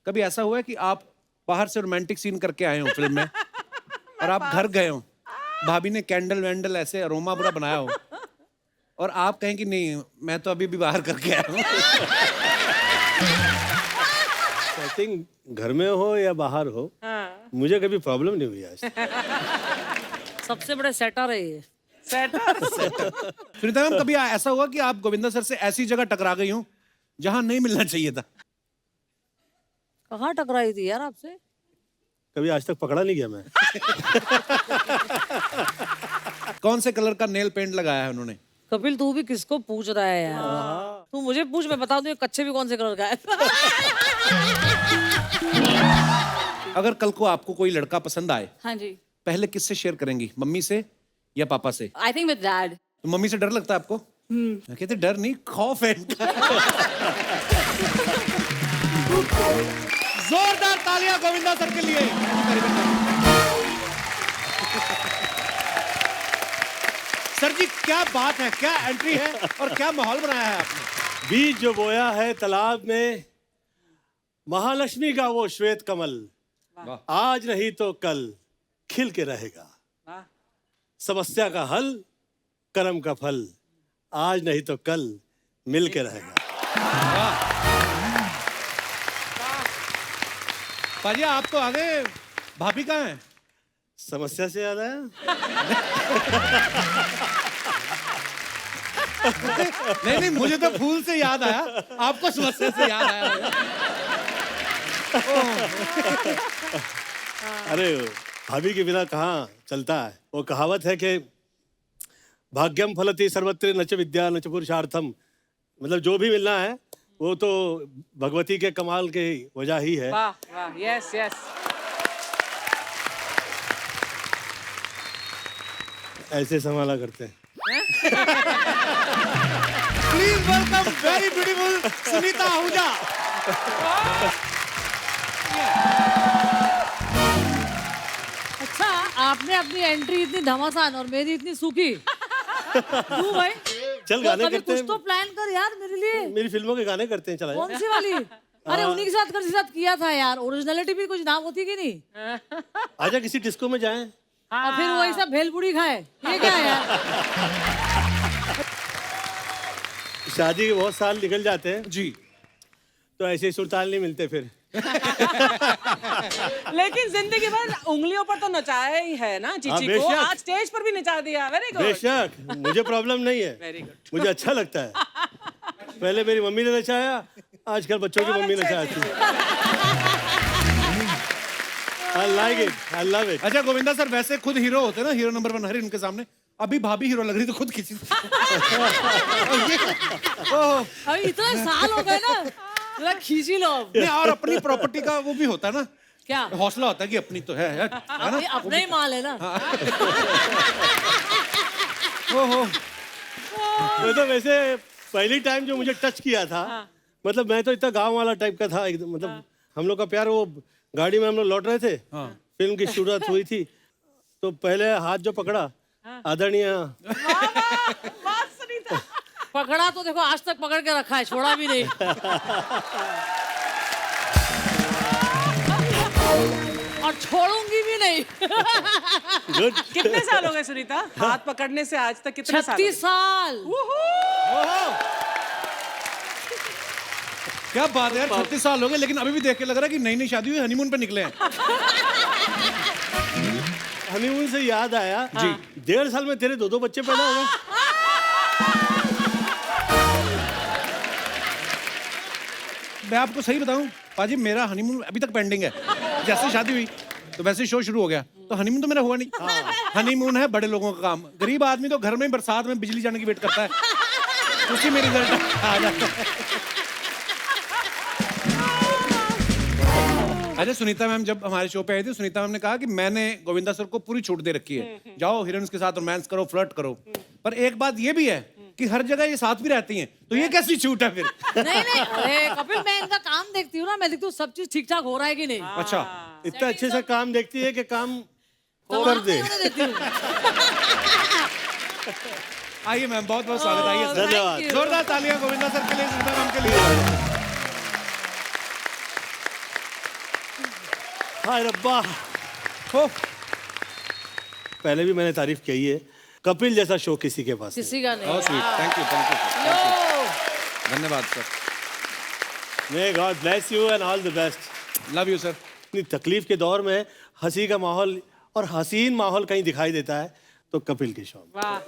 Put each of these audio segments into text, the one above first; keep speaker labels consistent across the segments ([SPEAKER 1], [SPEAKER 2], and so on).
[SPEAKER 1] कभी ऐसा हुआ है कि आप बाहर से रोमांटिक सीन करके आए हो फिल्म में और आप घर गए हो, भाभी ने कैंडल वैंडल ऐसे अरोमा पूरा बनाया हो और आप कहें कि नहीं मैं तो अभी भी बाहर करके आया हूँ?
[SPEAKER 2] सेटिंग घर में हो या बाहर हो, मुझे कभी प्रॉब्लम नहीं हुई आज।
[SPEAKER 3] सबसे बड़े सेटर है ये।
[SPEAKER 1] सुनीता मैम, कभी ऐसा हुआ कि आप गोविंदा सर से ऐसी जगह टकरा गई हो जहां नहीं मिलना चाहिए था?
[SPEAKER 3] कहाँ टकराई थी यार आपसे?
[SPEAKER 2] कभी आज तक पकड़ा नहीं गया मैं।
[SPEAKER 1] कौन से कलर का नेल पेंट लगाया है उन्होंने?
[SPEAKER 3] कपिल तू भी किसको पूछ रहा है यार? तू मुझे पूछ, मैं बता दूं ये कच्चे भी कौन से कलर का है।
[SPEAKER 1] अगर कल को आपको कोई लड़का पसंद आए,
[SPEAKER 4] हाँ जी।
[SPEAKER 1] पहले किससे शेयर करेंगी, मम्मी से या पापा से?
[SPEAKER 4] I think with dad.
[SPEAKER 1] तो मम्मी से डर लगता है आपको? कहते डर नहीं, खौफ है इनका। जोरदार तालियां गोविंदा सर के लिए। सर जी क्या बात है, क्या एंट्री है और क्या माहौल बनाया है आपने।
[SPEAKER 2] बीज जो बोया है तालाब में, महालक्ष्मी का वो श्वेत कमल, आज नहीं तो कल खिल के रहेगा। समस्या का हल, कर्म का फल, आज नहीं तो कल मिल के रहेगा।
[SPEAKER 1] पाजी आप तो आ गए, भाभी कहाँ है?
[SPEAKER 2] समस्या से याद आया?
[SPEAKER 1] नहीं नहीं, मुझे तो फूल से याद आया, आपको समस्या से याद आया।
[SPEAKER 2] अरे भाभी के बिना कहाँ चलता है। वो कहावत है कि भाग्यम फलति सर्वत्र न च विद्या न च पुरुषार्थम, मतलब जो भी मिलना है वो तो भगवती के कमाल के वजह ही है।
[SPEAKER 5] वाह वाह, यस यस।
[SPEAKER 2] ऐसे संभाला करते हैं।
[SPEAKER 1] Please welcome very beautiful Sunita Ahuja.
[SPEAKER 3] अच्छा, आपने अपनी एंट्री इतनी घमासान और मेरी इतनी सूखी क्यों भाई?
[SPEAKER 2] चल गाने
[SPEAKER 3] कभी
[SPEAKER 2] करते
[SPEAKER 3] कुछ
[SPEAKER 2] हैं।
[SPEAKER 3] तो प्लान कर यार मेरे लिए।
[SPEAKER 2] मेरी फिल्मों के गाने करते हैं, चला
[SPEAKER 3] कौन सी वाली? अरे उन्हीं के साथ किया था यार। ओरिजिनलिटी भी कुछ नाम होती कि नहीं?
[SPEAKER 2] आजा किसी डिस्को में जाएं।
[SPEAKER 3] और फिर वही सब भेलपुड़ी खाए, ये क्या है यार?
[SPEAKER 2] शादी के बहुत साल निकल जाते हैं
[SPEAKER 1] जी,
[SPEAKER 2] तो ऐसे सुरताल नहीं मिलते फिर।
[SPEAKER 5] लेकिन जिंदगी भर उंगलियों पर तो नचाया ही है ना चीची को।
[SPEAKER 2] बेशक।
[SPEAKER 5] आज स्टेज पर भी नचा दिया। Very good.
[SPEAKER 2] बेशक, मुझे प्रॉब्लम नहीं है।
[SPEAKER 5] Very good.
[SPEAKER 2] मुझे अच्छा लगता है। पहले मेरी मम्मी ने नचाया, आजकल बच्चों की मम्मी नचाती है। I like it, I love it.
[SPEAKER 1] अच्छा गोविंदा सर वैसे खुद हीरो होते ना, हीरो नंबर 1 हर उनके सामने। अभी भाभी हीरो लग रही तो खुद किसी।
[SPEAKER 3] अभी इतने साल हो गए ना, जरा खींची लो अब।
[SPEAKER 1] नहीं, और अपनी प्रॉपर्टी का वो भी होता है ना,
[SPEAKER 3] क्या
[SPEAKER 1] हौसला होता है कि अपनी तो है ना।
[SPEAKER 3] ये अपना ही माल है ना।
[SPEAKER 1] ओहो,
[SPEAKER 2] मतलब वैसे पहली टाइम जो मुझे टच किया था, मतलब मैं तो इतना गांव वाला टाइप का था एकदम। मतलब हम लोग का प्यार, वो गाड़ी में हम लोग लौट रहे थे, फिल्म की शुरुआत हुई थी, तो पहले हाथ जो पकड़ा आदरणीय।
[SPEAKER 3] पकड़ा तो देखो आज तक पकड़ के रखा है, छोड़ा भी नहीं। और छोड़ूंगी भी नहीं।
[SPEAKER 2] गुड।
[SPEAKER 5] कितने साल हो गए सुनीता हाथ पकड़ने से आज तक? कितने साल?
[SPEAKER 3] 36 साल।
[SPEAKER 1] क्या बात है यार, 36 साल हो गए लेकिन अभी भी देख के लग रहा है कि नई नई शादी हुई, हनीमून पे निकले हैं।
[SPEAKER 2] हनीमून से याद आया जी, 1.5 साल में तेरे 2 बच्चे पैदा हो गए।
[SPEAKER 1] मैं आपको सही बताऊं पाजी, मेरा हनीमून अभी तक पेंडिंग है। जैसे शादी हुई तो वैसे शो शुरू हो गया, तो हनीमून तो मेरा हुआ नहीं। हनीमून है बड़े लोगों का काम, गरीब आदमी तो घर में बरसात में बिजली जाने की वेट करता है, उसी में रिजल्ट आ जाता है। अच्छा सुनीता मैम जब हमारे शो पे आई थी, सुनीता मैम ने कहा कि मैंने गोविंदा सर को पूरी छूट दे रखी है, जाओ हीरोइंस के साथ रोमांस करो, फ्लर्ट करो। पर एक बात ये भी है कि हर जगह ये साथ भी रहती हैं, तो ये कैसी छूट है फिर?
[SPEAKER 3] नहीं नहीं, अरे कपिल मैं इनका काम देखती हूँ ना, मैं देखती हूँ सब चीज ठीक ठाक हो रहा है कि नहीं।
[SPEAKER 1] अच्छा,
[SPEAKER 2] इतना अच्छे से काम देखती है कि काम कर दे।
[SPEAKER 1] आइए मैम, बहुत बहुत स्वागत। आइए सर,
[SPEAKER 2] धन्यवाद।
[SPEAKER 1] जोरदार तालियां गोविंदा सर के लिए, सुनीता मैम के लिए।
[SPEAKER 2] हाय रब्बा।
[SPEAKER 1] हो
[SPEAKER 2] पहले भी मैंने तारीफ की है, कपिल जैसा शो किसी के पास नहीं।
[SPEAKER 3] किसी का नहीं।
[SPEAKER 1] ओह स्वीट, थैंक यू धन्यवाद sir.
[SPEAKER 2] May God bless you and all the best.
[SPEAKER 1] Love you sir.
[SPEAKER 2] इतनी तकलीफ के दौर में हंसी का माहौल और हसीन माहौल कहीं दिखाई देता है तो कपिल के शो।
[SPEAKER 5] वाह।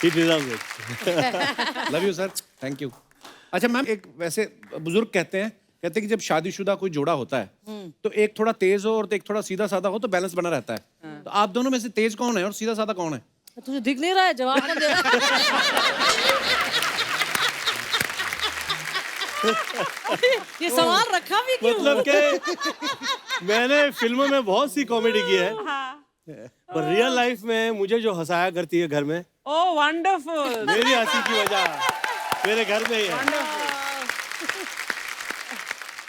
[SPEAKER 2] He deserves it.
[SPEAKER 1] Love you sir, thank you. अच्छा मैम, एक वैसे बुजुर्ग कहते हैं कि जब शादीशुदा कोई जोड़ा होता है तो एक थोड़ा तेज हो और एक थोड़ा सीधा साधा हो तो बैलेंस बना रहता है। तो आप दोनों में से तेज कौन है और सीधा साधा कौन है?
[SPEAKER 3] तुझे दिख नहीं रहा है, जवाब कौन दे रहा है? ये सवाल रखा भी क्यों?
[SPEAKER 2] मतलब कि मैंने फिल्मों में बहुत सी कॉमेडी की है, पर रियल लाइफ में मुझे जो हंसाया करती है घर में,
[SPEAKER 5] ओह वंडरफुल।
[SPEAKER 2] मेरी हंसी की वजह मेरे घर में ही है।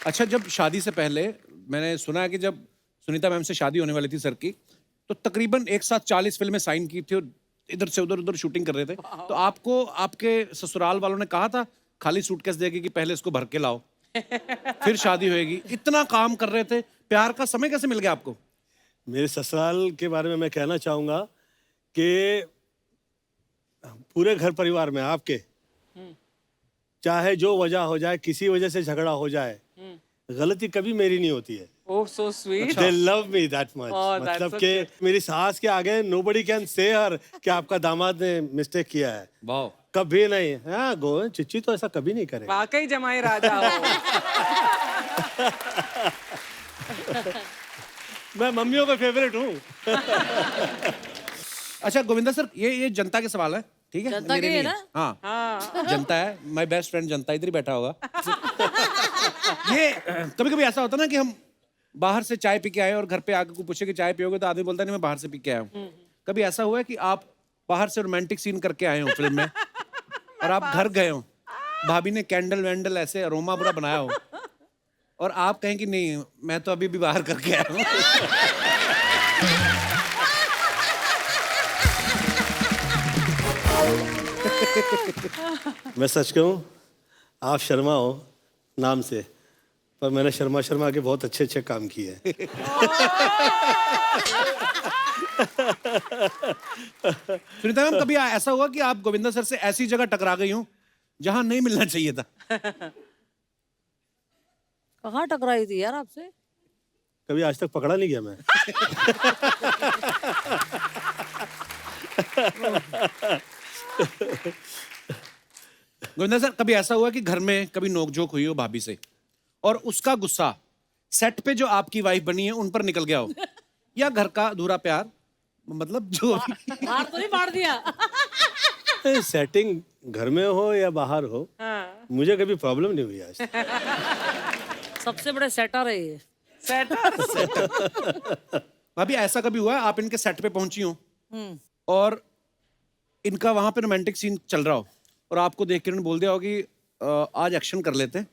[SPEAKER 1] अच्छा, जब शादी से पहले मैंने सुना है कि जब सुनीता मैम से शादी होने वाली थी सर की, तो तकरीबन एक साथ 40 फिल्में साइन की थी और इधर से उधर शूटिंग कर रहे थे। तो आपको आपके ससुराल वालों ने कहा था खाली सूटकेस देगी कि पहले इसको भर के लाओ फिर शादी होएगी? इतना काम कर रहे थे, प्यार का समय कैसे मिल गया आपको?
[SPEAKER 2] मेरे ससुराल के बारे में मैं कहना चाहूंगा कि पूरे घर परिवार में आपके चाहे जो वजह हो जाए, किसी वजह से झगड़ा हो जाए, गलती कभी मेरी नहीं होती है।
[SPEAKER 5] Oh so sweet.
[SPEAKER 2] They love me that much.
[SPEAKER 5] Oh, that's
[SPEAKER 2] मतलब
[SPEAKER 5] so
[SPEAKER 2] कि मेरी सास के आगे nobody can say her कि आपका दामाद ने मिस्टेक किया है,
[SPEAKER 1] वाह।
[SPEAKER 2] कभी नहीं। हाँ गो चिच्ची तो ऐसा कभी नहीं करेगा।
[SPEAKER 5] वाकई जमाई राजा हो।
[SPEAKER 2] मैं मम्मियों का फेवरेट हूँ।
[SPEAKER 1] अच्छा गोविंदा सर, ये जनता के सवाल है, ठीक है?
[SPEAKER 3] जनता
[SPEAKER 1] मेरे
[SPEAKER 3] के है
[SPEAKER 1] नहीं
[SPEAKER 3] ना?
[SPEAKER 1] हाँ,
[SPEAKER 5] हाँ।
[SPEAKER 1] जनता है। माय बेस्ट फ्रेंड जनता इधर ही बैठा होगा। ये कभी कभी ऐसा होता ना कि हम बाहर से चाय पी के आए और घर पे आके कोई पूछे कि चाय पियोगे, तो आदमी बोलता है नहीं मैं बाहर से पी के आया हूँ। कभी ऐसा हुआ है कि आप बाहर से रोमांटिक सीन करके आए हो फिल्म में और आप घर गए हो, भाभी ने कैंडल वैंडल ऐसे अरोमा पूरा बनाया हो और आप कहें कि नहीं मैं तो अभी भी बाहर करके आया हूँ?
[SPEAKER 2] मैं सच कहूँ, आप शर्मा हो नाम से, पर मैंने शर्मा के बहुत अच्छे अच्छे काम किए हैं।
[SPEAKER 1] सुनीता मैम, कभी ऐसा हुआ कि आप गोविंदा सर से ऐसी जगह टकरा गई हो जहां नहीं मिलना चाहिए था?
[SPEAKER 3] कहाँ टकराई थी यार आपसे?
[SPEAKER 2] कभी आज तक पकड़ा नहीं गया मैं।
[SPEAKER 1] गोविंदा सर, कभी ऐसा हुआ कि घर में कभी नोकझोंक हुई हो भाभी से और उसका गुस्सा सेट पे जो आपकी वाइफ बनी है उन पर निकल गया हो, या घर का अधूरा प्यार, मतलब जो
[SPEAKER 3] बाहर तो नहीं मार दिया?
[SPEAKER 2] सेटिंग घर में हो या बाहर हो,
[SPEAKER 5] हाँ।
[SPEAKER 2] मुझे कभी प्रॉब्लम नहीं हुई आज।
[SPEAKER 3] सबसे बड़े सेटर है ये।
[SPEAKER 1] भाभी ऐसा कभी हुआ है आप इनके सेट पे पहुंची हो और इनका वहां पे रोमांटिक सीन चल रहा हो और आपको देख के उन्होंने बोल दिया हो कि आज एक्शन कर लेते हैं?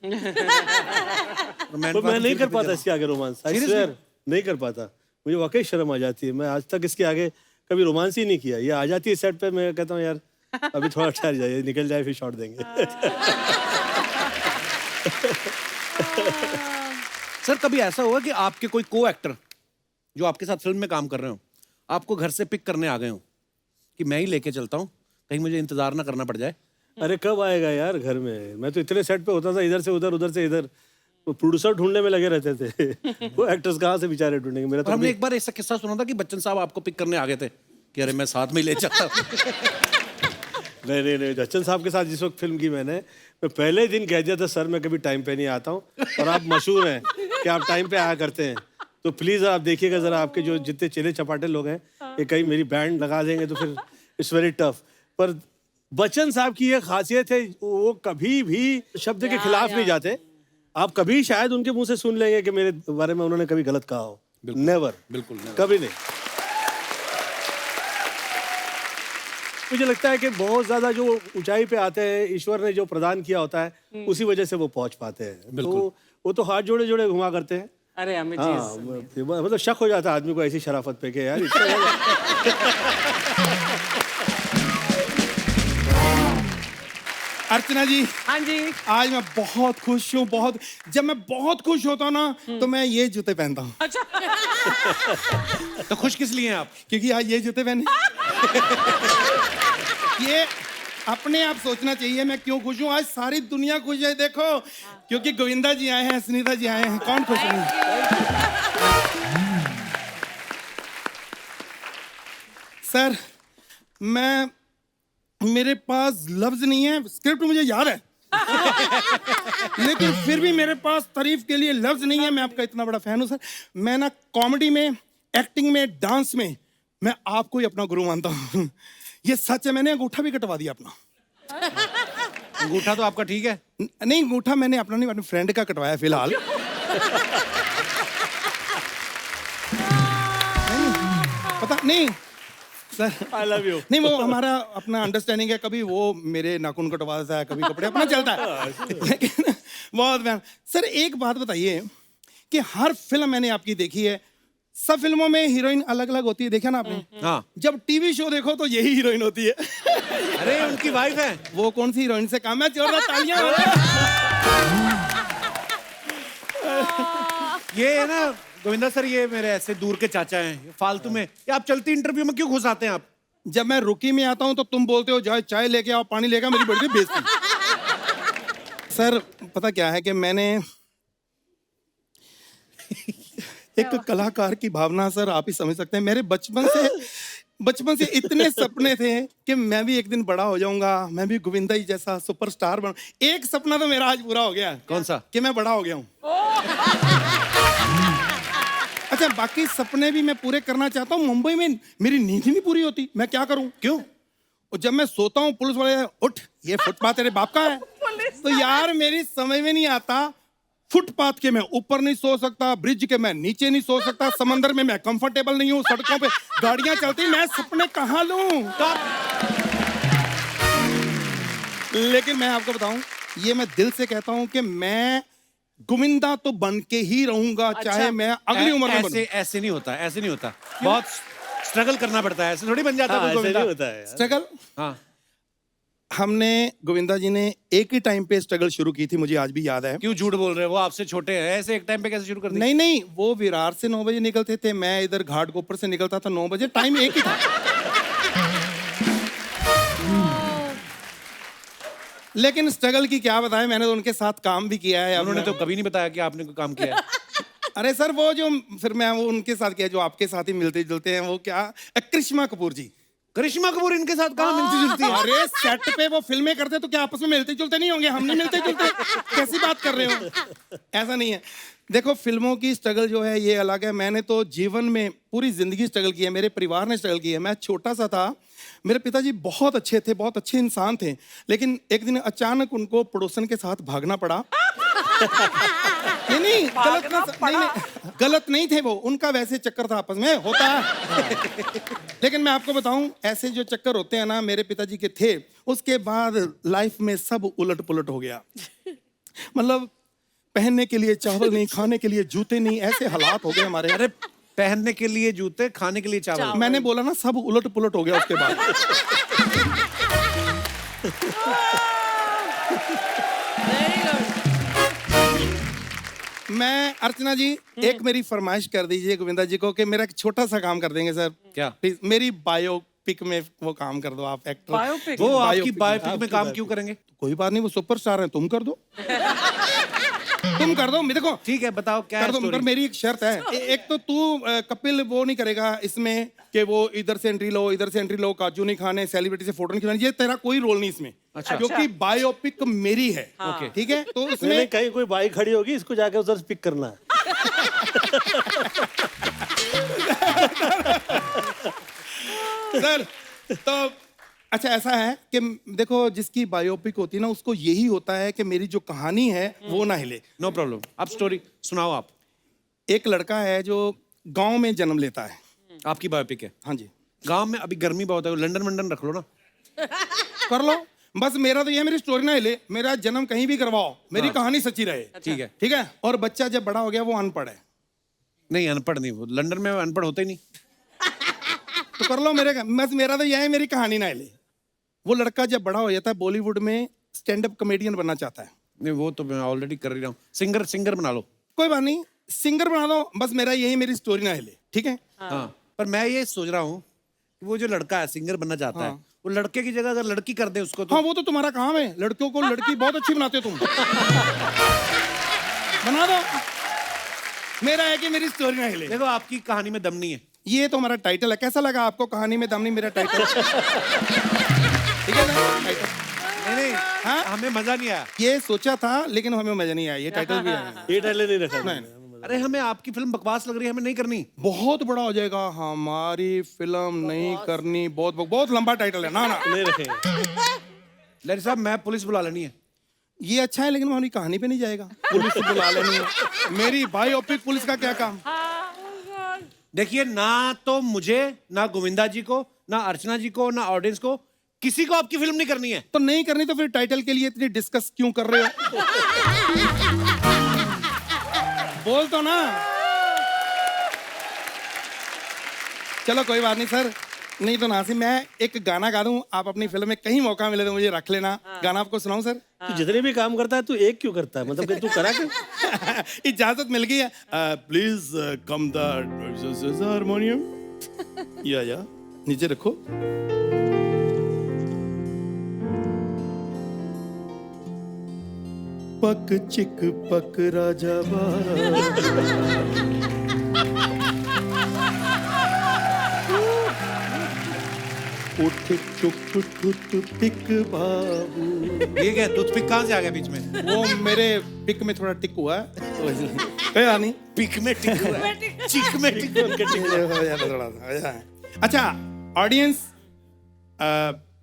[SPEAKER 2] तो मैं नहीं कर पाता इसके आगे रोमांस, आई स्वेयर नहीं कर पाता, मुझे वाकई शर्म आ जाती है। मैं आज तक इसके आगे कभी रोमांस ही नहीं किया। ये आ जाती है सेट पे, मैं कहता हूँ यार अभी थोड़ा ठहर जाइए, निकल जाए फिर शॉट देंगे।
[SPEAKER 1] सर, कभी ऐसा हुआ कि आपके कोई को एक्टर जो आपके साथ फिल्म में काम कर रहे हो आपको घर से पिक करने आ गए हो कि मैं ही लेके चलता हूँ, कहीं मुझे इंतजार ना करना पड़ जाए?
[SPEAKER 2] अरे कब आएगा यार घर में, मैं तो इतने सेट पे होता था, इधर से उधर उधर से इधर, वो प्रोड्यूसर ढूंढने में लगे रहते थे। वो एक्टर्स कहाँ से बेचारे ढूंढेंगे। मेरा तो
[SPEAKER 1] हमने एक बार ऐसा किस्सा सुना था कि बच्चन साहब आपको पिक करने आ गए थे कि अरे मैं साथ में ही ले चलता हूँ।
[SPEAKER 2] नहीं, बच्चन साहब के साथ जिस वक्त फिल्म की मैं पहले दिन कह दिया था सर मैं कभी टाइम पे नहीं आता हूँ और आप मशहूर हैं कि आप टाइम पे आया करते हैं, तो प्लीज आप देखिएगा जरा, आपके जो जितने चेले चपाटे लोग हैं ये कहीं मेरी बैंड लगा देंगे तो फिर इट्स वेरी टफ। पर बच्चन साहब की ये खासियत है, वो कभी भी शब्द के खिलाफ नहीं जाते। आप कभी शायद उनके मुंह से सुन लेंगे कि मेरे बारे में उन्होंने कभी गलत कहा हो। नेवर,
[SPEAKER 1] बिल्कुल
[SPEAKER 2] कभी नहीं। मुझे लगता है कि बहुत ज्यादा जो ऊंचाई पे आते हैं, ईश्वर ने जो प्रदान किया होता है उसी वजह से वो पहुंच पाते हैं। तो वो तो हाथ जोड़े जोड़े घुमा करते हैं।
[SPEAKER 5] अरे अमित
[SPEAKER 2] हाँ, मतलब शक हो जाता है आदमी को ऐसी शराफत पे कि यार
[SPEAKER 4] अर्चना जी,
[SPEAKER 5] हाँ जी।
[SPEAKER 4] आज मैं बहुत खुश हूँ, बहुत। जब मैं बहुत खुश होता हूँ ना, तो मैं ये जूते पहनता हूँ।
[SPEAKER 5] अच्छा।
[SPEAKER 1] तो खुश किस लिए हैं आप?
[SPEAKER 4] क्योंकि आज ये जूते पहने। ये अपने आप सोचना चाहिए मैं क्यों खुश हूँ। आज सारी दुनिया खुश है, देखो, क्योंकि गोविंदा जी आए हैं, सुनीता जी आए हैं, कौन खुश नहीं। सर, मेरे पास लफ्ज नहीं है, स्क्रिप्ट मुझे याद है लेकिन फिर भी मेरे पास तारीफ के लिए लफ्ज नहीं है। मैं आपका इतना बड़ा फैन हूं सर। मैं ना कॉमेडी में, एक्टिंग में, डांस में मैं आपको ही अपना गुरु मानता हूं। ये सच है, मैंने अंगूठा भी कटवा दिया अपना।
[SPEAKER 1] अंगूठा तो आपका ठीक है।
[SPEAKER 4] नहीं, अंगूठा मैंने अपना नहीं, अपने फ्रेंड का कटवाया फिलहाल। पता नहीं सर,
[SPEAKER 2] आई लव यू।
[SPEAKER 4] नहीं, वो हमारा अपना अंडरस्टैंडिंग है। कभी वो मेरे नाखून कटवा देता है, कभी कपड़े, अपना चलता है। लेकिन बहुत फैन। सर, एक बात बताइए कि हर फिल्म मैंने आपकी देखी है, सब फिल्मों में हीरोइन अलग अलग होती है, देखा ना आपने?
[SPEAKER 1] हाँ।
[SPEAKER 4] जब टीवी शो देखो तो यही हीरोइन होती है।
[SPEAKER 1] अरे उनकी वाइफ है।
[SPEAKER 4] वो कौन सी हीरोइन से काम है? जोरदार तालियां।
[SPEAKER 1] ये है ना गोविंदा सर, ये मेरे ऐसे दूर के चाचा हैं, फालतू में। ये आप चलती इंटरव्यू में क्यों घुस आते हैं आप?
[SPEAKER 4] जब मैं रुकी में आता हूं तो तुम बोलते हो जाओ चाय लेके आओ, पानी लेके आओ, मेरी बड़ी बेइज्जती। सर, पता क्या है कि मैंने एक कलाकार की भावना, सर आप ही समझ सकते हैं। मेरे बचपन से इतने सपने थे कि मैं भी एक दिन बड़ा हो जाऊंगा, मैं भी गोविंदा जी जैसा सुपरस्टार बनूं। एक सपना तो मेरा आज पूरा हो गया।
[SPEAKER 1] कौन सा? कि
[SPEAKER 4] मैं बड़ा हो गया हूं। अच्छा, बाकी सपने भी मैं पूरे करना चाहता हूँ। मुंबई में मेरी नींद ही नहीं पूरी होती, मैं क्या करूं? क्यों? और जब मैं सोता हूँ पुलिस वाले, उठ, ये फुटपाथ तेरे बाप का है। तो यार मेरी समझ में नहीं आता, फुटपाथ के मैं ऊपर नहीं सो सकता, ब्रिज के मैं नीचे नहीं सो सकता, समंदर में मैं कंफर्टेबल नहीं हूँ, सड़कों पे गाड़ियां चलती, मैं सपने कहाँ लूं? लेकिन मैं आपको बताऊं, ये मैं दिल से कहता हूं कि मैं गोविंदा तो बन के ही रहूंगा, चाहे मैं अगली उम्र में बनूं।
[SPEAKER 1] ऐसे नहीं होता, ऐसे नहीं होता। बहुत स्ट्रगल करना पड़ता है, ऐसे थोड़ी बन जाता है कोई गोविंदा।
[SPEAKER 2] होता है
[SPEAKER 4] स्ट्रगल।
[SPEAKER 1] हाँ,
[SPEAKER 4] हमने, गोविंदा जी ने एक ही टाइम पे स्ट्रगल शुरू की थी, मुझे आज भी याद है।
[SPEAKER 1] क्यों झूठ बोल रहे हैं? वो आपसे छोटे हैं, ऐसे एक टाइम पे कैसे शुरू कर दी?
[SPEAKER 4] नहीं, वो विरार से 9 बजे निकलते थे, मैं इधर घाटकोपर से निकलता था 9 बजे, टाइम एक ही था। लेकिन स्ट्रगल की क्या बताएं, मैंने तो उनके साथ काम भी किया है।
[SPEAKER 1] उन्होंने तो कभी नहीं बताया कि आपने कोई काम किया है।
[SPEAKER 4] अरे सर, वो जो फिर मैं वो उनके साथ किया जो आपके साथ ही मिलते जुलते हैं, वो क्या, करिश्मा कपूर जी।
[SPEAKER 1] करिश्मा कपूर इनके साथ कहाँ मिलती जुलती है?
[SPEAKER 4] अरे सेट पे वो फिल्में करते तो क्या आपस में मिलते जुलते नहीं होंगे? हम नहीं मिलते जुलते, कैसी बात कर रहे हो? ऐसा नहीं है। देखो, फिल्मों की स्ट्रगल जो है ये अलग है। मैंने तो जीवन में पूरी जिंदगी स्ट्रगल की है, मेरे परिवार ने स्ट्रगल की है। मैं छोटा सा था, मेरे पिताजी बहुत अच्छे थे, बहुत अच्छे इंसान थे, लेकिन एक दिन अचानक उनको पड़ोसन के साथ भागना पड़ा। नहीं, गलत नहीं थे वो, उनका वैसे चक्कर था, आपस में होता है। लेकिन मैं आपको बताऊं, ऐसे जो चक्कर होते हैं ना, मेरे पिताजी के थे। उसके बाद लाइफ में सब उलट पुलट हो गया। मतलब पहनने के लिए चावल नहीं, खाने के लिए जूते नहीं, ऐसे हालात हो गए हमारे।
[SPEAKER 1] अरे, पहनने के लिए जूते, खाने के लिए चावल।
[SPEAKER 4] मैंने बोला ना, सब उलट पुलट हो गया उसके बाद। मैं, अर्चना जी, एक मेरी फरमाइश कर दीजिए गोविंदा जी को कि मेरा एक छोटा सा काम कर देंगे सर।
[SPEAKER 1] क्या?
[SPEAKER 4] प्लीज मेरी बायोपिक में वो काम कर दो आप, एक्टर।
[SPEAKER 5] बायोपिक?
[SPEAKER 1] वो आपकी बायोपिक में काम क्यों करेंगे?
[SPEAKER 4] कोई बात नहीं, वो सुपरस्टार हैं, तुम कर दो। तुम कर दो, देखो
[SPEAKER 1] ठीक है, बताओ क्या
[SPEAKER 4] कर दो,
[SPEAKER 1] स्टोरी?
[SPEAKER 4] पर मेरी एक शर्त है। एक तो तू कपिल वो नहीं करेगा इसमें कि वो इधर से एंट्री लो, इधर से एंट्री लो, काजू नहीं खाने, सेलिब्रिटी से फोटो नहीं खिंचवानी, ये तेरा कोई रोल नहीं इसमें।
[SPEAKER 1] अच्छा।
[SPEAKER 4] क्योंकि बायोपिक मेरी है।
[SPEAKER 1] ओके।
[SPEAKER 4] ठीक है, तो
[SPEAKER 2] नहीं,
[SPEAKER 4] उसमें
[SPEAKER 2] कहीं कोई बाइक खड़ी होगी, इसको जाके उधर पिक करना है।
[SPEAKER 4] सर, तो अच्छा ऐसा है कि देखो, जिसकी बायोपिक होती है ना, उसको यही होता है कि मेरी जो कहानी है वो ना हिले।
[SPEAKER 1] नो प्रॉब्लम, अब स्टोरी सुनाओ आप।
[SPEAKER 4] एक लड़का है जो गांव में जन्म लेता है।
[SPEAKER 1] आपकी बायोपिक है?
[SPEAKER 4] हाँ जी।
[SPEAKER 1] गांव में अभी गर्मी बहुत है, लंदन वंडन रख लो ना।
[SPEAKER 4] कर लो, बस मेरा तो ये, मेरी स्टोरी ना हिले, मेरा जन्म कहीं भी करवाओ, मेरी कहानी सच्ची रहे।
[SPEAKER 1] ठीक है।
[SPEAKER 4] ठीक है। और बच्चा जब बड़ा हो गया, वो अनपढ़ है।
[SPEAKER 1] नहीं, अनपढ़ नहीं, वो लंदन में अनपढ़ होते ही नहीं।
[SPEAKER 4] तो कर लो, बस मेरा तो यह है, मेरी कहानी ना हिले। वो लड़का जब बड़ा हो जाता है, बॉलीवुड में स्टैंड अप कॉमेडियन बनना चाहता है।
[SPEAKER 1] नहीं वो तो मैं ऑलरेडी कर ही रहा हूँ। सिंगर बना लो।
[SPEAKER 4] कोई बात नहीं, सिंगर बना दो, बस मेरा यही मेरी स्टोरी ना हिले, ठीक है?
[SPEAKER 1] हाँ पर मैं ये सोच रहा हूँ कि वो जो लड़का है सिंगर बनना चाहता है, वो लड़के की जगह अगर लड़की कर दे उसको तो।
[SPEAKER 4] हाँ वो तो तुम्हारा काम है, लड़कियों को लड़की बहुत अच्छी बनाते हो तुम। बना दो, मेरा है कि मेरी स्टोरी ना हिले।
[SPEAKER 1] देखो आपकी कहानी में दम नहीं है।
[SPEAKER 4] ये तो हमारा टाइटल है, कैसा लगा आपको? कहानी में दम नहीं मेरा टाइटल। ठीक है ना टाइटल?
[SPEAKER 1] नहीं
[SPEAKER 4] हाँ?
[SPEAKER 1] हमें मजा नहीं आया।
[SPEAKER 4] ये सोचा था लेकिन हमें मजा नहीं आया, ये टाइटल भी है।
[SPEAKER 2] ये टाइटल नहीं रखा।
[SPEAKER 4] नहीं,
[SPEAKER 1] अरे हमें आपकी फिल्म बकवास लग रही है, हमें नहीं करनी।
[SPEAKER 4] बहुत बड़ा हो जाएगा, हमारी फिल्म नहीं करनी, बहुत बहुत लंबा टाइटल है ना।
[SPEAKER 2] नहीं रखेंगे।
[SPEAKER 1] लहरी साहब मैं पुलिस बुला लेनी है।
[SPEAKER 4] ये अच्छा है लेकिन हमारी कहानी पे नहीं जाएगा, पुलिस को बुला लेनी है। मेरी बायोपिक पुलिस का क्या काम?
[SPEAKER 1] देखिए ना तो मुझे, ना गोविंदा जी को, ना अर्चना जी को, ना ऑडियंस को, किसी को आपकी फिल्म नहीं करनी है।
[SPEAKER 4] तो नहीं करनी तो फिर टाइटल के लिए इतनी डिस्कस क्यों कर रहे हो? बोल तो ना। चलो कोई बात नहीं सर, नहीं तो नासिम मैं एक गाना गा दूं, आप अपनी फिल्म में कहीं मौका मिले तो मुझे रख लेना। गाना आपको सुनाऊं सर?
[SPEAKER 2] तू जितने भी काम करता है तू एक क्यों करता है? मतलब कि तू करा कर।
[SPEAKER 4] इजाजत मिल गई है। Please come the harmonium. या नीचे रखो। पक चिक पक राजा उठ चुक टुट पिक बाबू।
[SPEAKER 1] ये क्या टूथपिक कहाँ से आ गया बीच में?
[SPEAKER 4] वो मेरे पिक में थोड़ा टिक हुआ है। नहीं
[SPEAKER 1] पिक में टिक हुआ है। चिक में टिक हुआ है।
[SPEAKER 4] अच्छा ऑडियंस,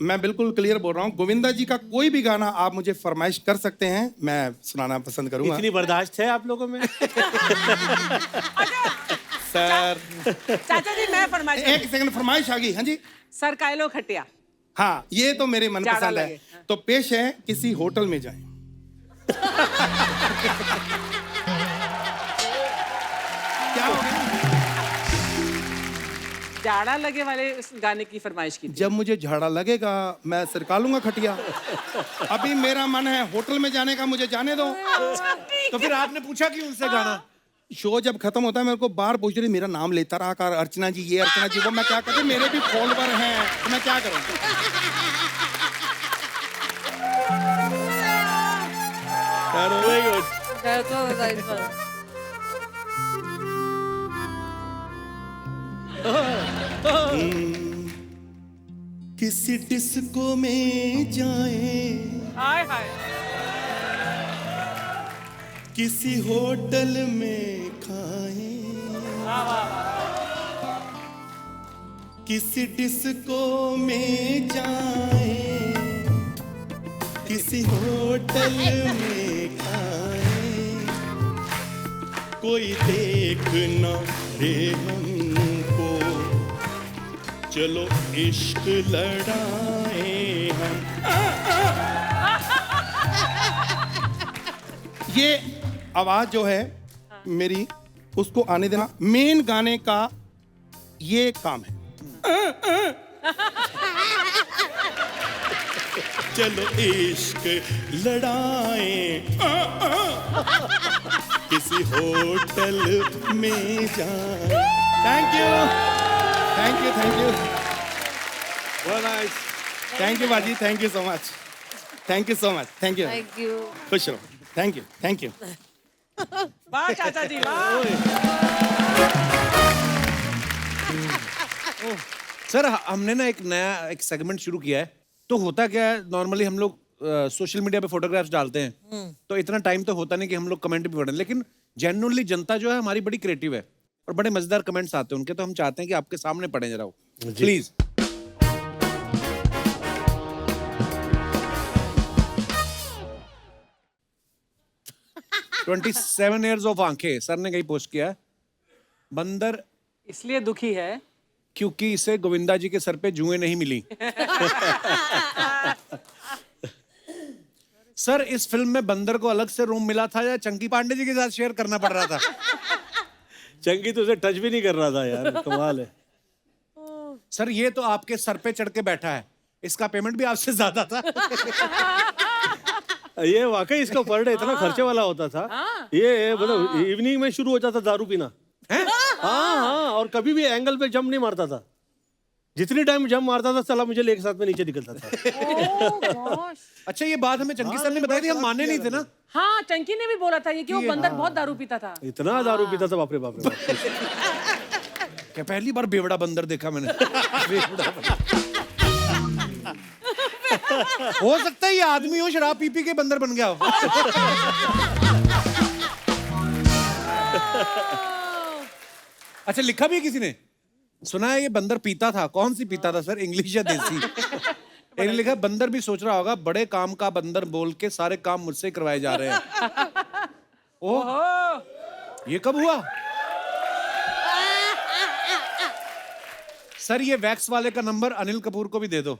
[SPEAKER 4] मैं बिल्कुल क्लियर बोल रहा हूँ, गोविंदा जी का कोई भी गाना आप मुझे फरमाइश कर सकते हैं, मैं सुनाना पसंद करूंगा।
[SPEAKER 2] इतनी बर्दाश्त है आप लोगों में?
[SPEAKER 4] सर
[SPEAKER 5] चाचा जी मैं फरमाइश
[SPEAKER 4] एक सेकंड, फरमाइश आ गई। हाँ जी।
[SPEAKER 5] सर कायलो खटिया।
[SPEAKER 4] हाँ ये तो मेरे मन
[SPEAKER 5] ज्यादा
[SPEAKER 4] पसंद है।
[SPEAKER 5] लगे।
[SPEAKER 4] तो पेश है, किसी होटल में जाएं। क्या हो गया?
[SPEAKER 5] जाड़ा लगे वाले इस गाने की फरमाइश की थी।
[SPEAKER 4] जब मुझे झाड़ा लगेगा मैं सरका लूंगा खटिया। अभी मेरा मन है होटल में जाने का, मुझे जाने दो।
[SPEAKER 1] तो फिर आपने पूछा क्यों उनसे गाना?
[SPEAKER 4] शो जब खत्म होता है मेरे को बार पूछ रही, मेरा नाम लेता रहा कर, अर्चना जी ये, अर्चना जी वो। मैं क्या करूं, मेरे भी फॉलोवर हैं, तो मैं क्या करूं?
[SPEAKER 2] Very good.
[SPEAKER 4] किसी डिस्को में जाएं,
[SPEAKER 5] हाय हाय।
[SPEAKER 4] किसी होटल में खाएं, किसी डिस्को में जाएं, किसी होटल में खाएं, कोई देख ना दे हमको, चलो इश्क लड़ाएं हम। ये आवाज जो है मेरी, उसको आने देना। मेन गाने का ये काम है। चलो इश्क लड़ाएं, किसी होटल में जाएं। Thank you, thank you, thank you, thank you बाजी, thank you so much, thank you so much, thank you,
[SPEAKER 3] thank you.
[SPEAKER 4] खुश रहो, थैंक यू, थैंक यू।
[SPEAKER 5] वाह चाचा जी वाह।
[SPEAKER 1] सर हमने ना एक नया एक सेगमेंट शुरू किया है। तो होता क्या है, नॉर्मली हम लोग सोशल मीडिया पे फोटोग्राफ्स डालते हैं, तो इतना टाइम तो होता नहीं कि हम लोग कमेंट भी पढ़ें, लेकिन जेन्युइनली जनता जो है हमारी बड़ी क्रिएटिव है और बड़े मजेदार कमेंट्स आते हैं उनके। तो हम चाहते हैं कि आपके सामने पढ़ें जरा वो, प्लीज। "27 years of आंखें" सर ने कहीं पोस्ट किया है। बंदर
[SPEAKER 5] इसलिए दुखी है
[SPEAKER 1] क्योंकि इसे गोविंदा जी के सर पे जुएं नहीं मिली। सर इस फिल्म में बंदर को अलग से रूम मिला था या चंकी पांडे जी के साथ शेयर करना पड़ रहा था?
[SPEAKER 2] चंकी तो उसे टच भी नहीं कर रहा था यार, कमाल है।
[SPEAKER 1] सर ये तो आपके सर पे चढ़ के बैठा है, इसका पेमेंट भी आपसे ज्यादा था।
[SPEAKER 2] ये वाकई इसका पर डे इतना खर्चे वाला होता था। ये मतलब इवनिंग में शुरू हो जाता दारू पीना। हाँ, और कभी भी एंगल पे जंप नहीं मारता था। जितनी टाइम जंप मारता था साला मुझे लेके साथ में नीचे निकलता था।
[SPEAKER 1] अच्छा, ये बात हमें चंकी सर ने बताई थी, हम मानने नहीं थे ना।
[SPEAKER 5] हाँ, चंकी ने भी बोला था ये कि वो बंदर बहुत दारू पीता था।
[SPEAKER 2] इतना दारू पीता था, बाप रे बाप रे बाप।
[SPEAKER 1] क्या पहली बार बेवड़ा बंदर देखा मैंने। बेवड़ा बंदर। हो सकता है ये आदमी हो, शराब पी पी के बंदर बन गया हो। अच्छा, लिखा भी है किसी ने, सुना है ये बंदर पीता था। कौन सी पीता था सर, इंग्लिश या देसी? एक ने लिखा बंदर भी सोच रहा होगा बड़े काम का बंदर बोल के सारे काम मुझसे करवाए जा रहे हैं। ओह, ये कब हुआ सर? ये वैक्स वाले का नंबर अनिल कपूर को भी दे दो।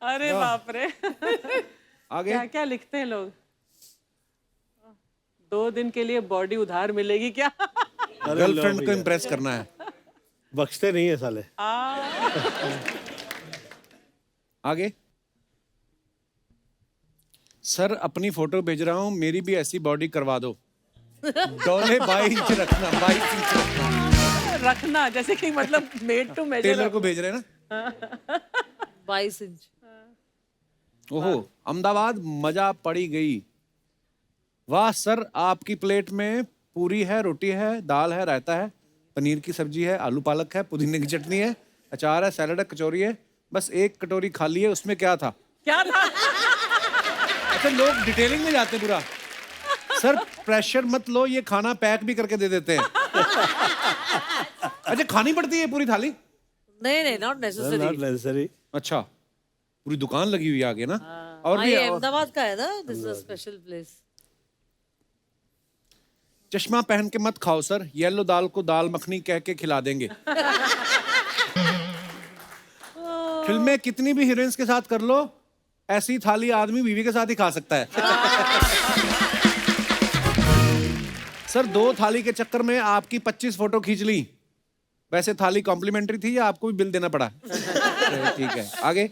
[SPEAKER 5] अरे बाप रे।
[SPEAKER 1] आगे
[SPEAKER 5] क्या क्या लिखते हैं लोग। 2 दिन के लिए बॉडी उधार मिलेगी क्या?
[SPEAKER 1] गर्लफ्रेंड को इम्प्रेस करना है।
[SPEAKER 2] बख्शते नहीं है साले।
[SPEAKER 1] आगे सर, अपनी फोटो भेज रहा हूँ, मेरी भी ऐसी बॉडी करवा दो। डोले 22 इंच रखना, 22 इंच
[SPEAKER 5] रखना जैसे कि मतलब मेड टू मेजर।
[SPEAKER 1] टेलर को भेज रहे हैं ना।
[SPEAKER 3] 22 इंच।
[SPEAKER 1] ओहो, अहमदाबाद मजा पड़ी गई। वाह सर, आपकी प्लेट में पूरी है, रोटी है, दाल है, रायता है, पनीर की सब्जी है, आलू पालक है, पुदीने की चटनी है, अचार है, सैलड है, कचौरी है, बस एक कटोरी खाली है, उसमें क्या था?
[SPEAKER 5] क्या था?
[SPEAKER 1] अच्छा, लोग डिटेलिंग में जाते पूरा। सर प्रेशर मत लो, ये खाना पैक भी करके दे देते हैं। अच्छा, खानी पड़ती है पूरी थाली?
[SPEAKER 3] नहीं, नॉट नेसेसरी।
[SPEAKER 1] अच्छा, पूरी दुकान लगी हुई है आगे ना। और भी
[SPEAKER 3] ये अहमदाबाद का है ना, this is a special place.
[SPEAKER 1] चश्मा पहन के मत खाओ सर, येलो दाल को दाल मखनी कह के खिला देंगे। फिल्में कितनी भी हीरोइंस के साथ कर लो, ऐसी थाली आदमी बीवी के साथ ही खा सकता है। सर 2 थाली के चक्कर में आपकी 25 फोटो खींच ली। वैसे थाली कॉम्प्लीमेंट्री थी या आपको भी बिल देना पड़ा? ठीक है, आगे।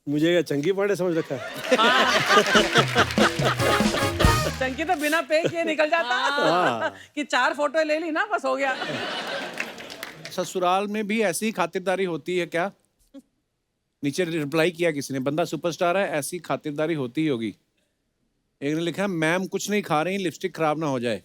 [SPEAKER 2] मुझे क्या चंगी पांडे समझ रखा है?
[SPEAKER 5] चंकी तो बिना पे किए निकल जाता कि 4 फोटो ले ली ना, बस हो गया।
[SPEAKER 1] ससुराल में भी ऐसी खातिरदारी होती है क्या? नीचे रिप्लाई किया किसी ने, बंदा सुपरस्टार है, ऐसी खातिरदारी होती ही होगी। एक ने लिखा मैम कुछ नहीं खा रही, लिपस्टिक खराब ना हो जाए।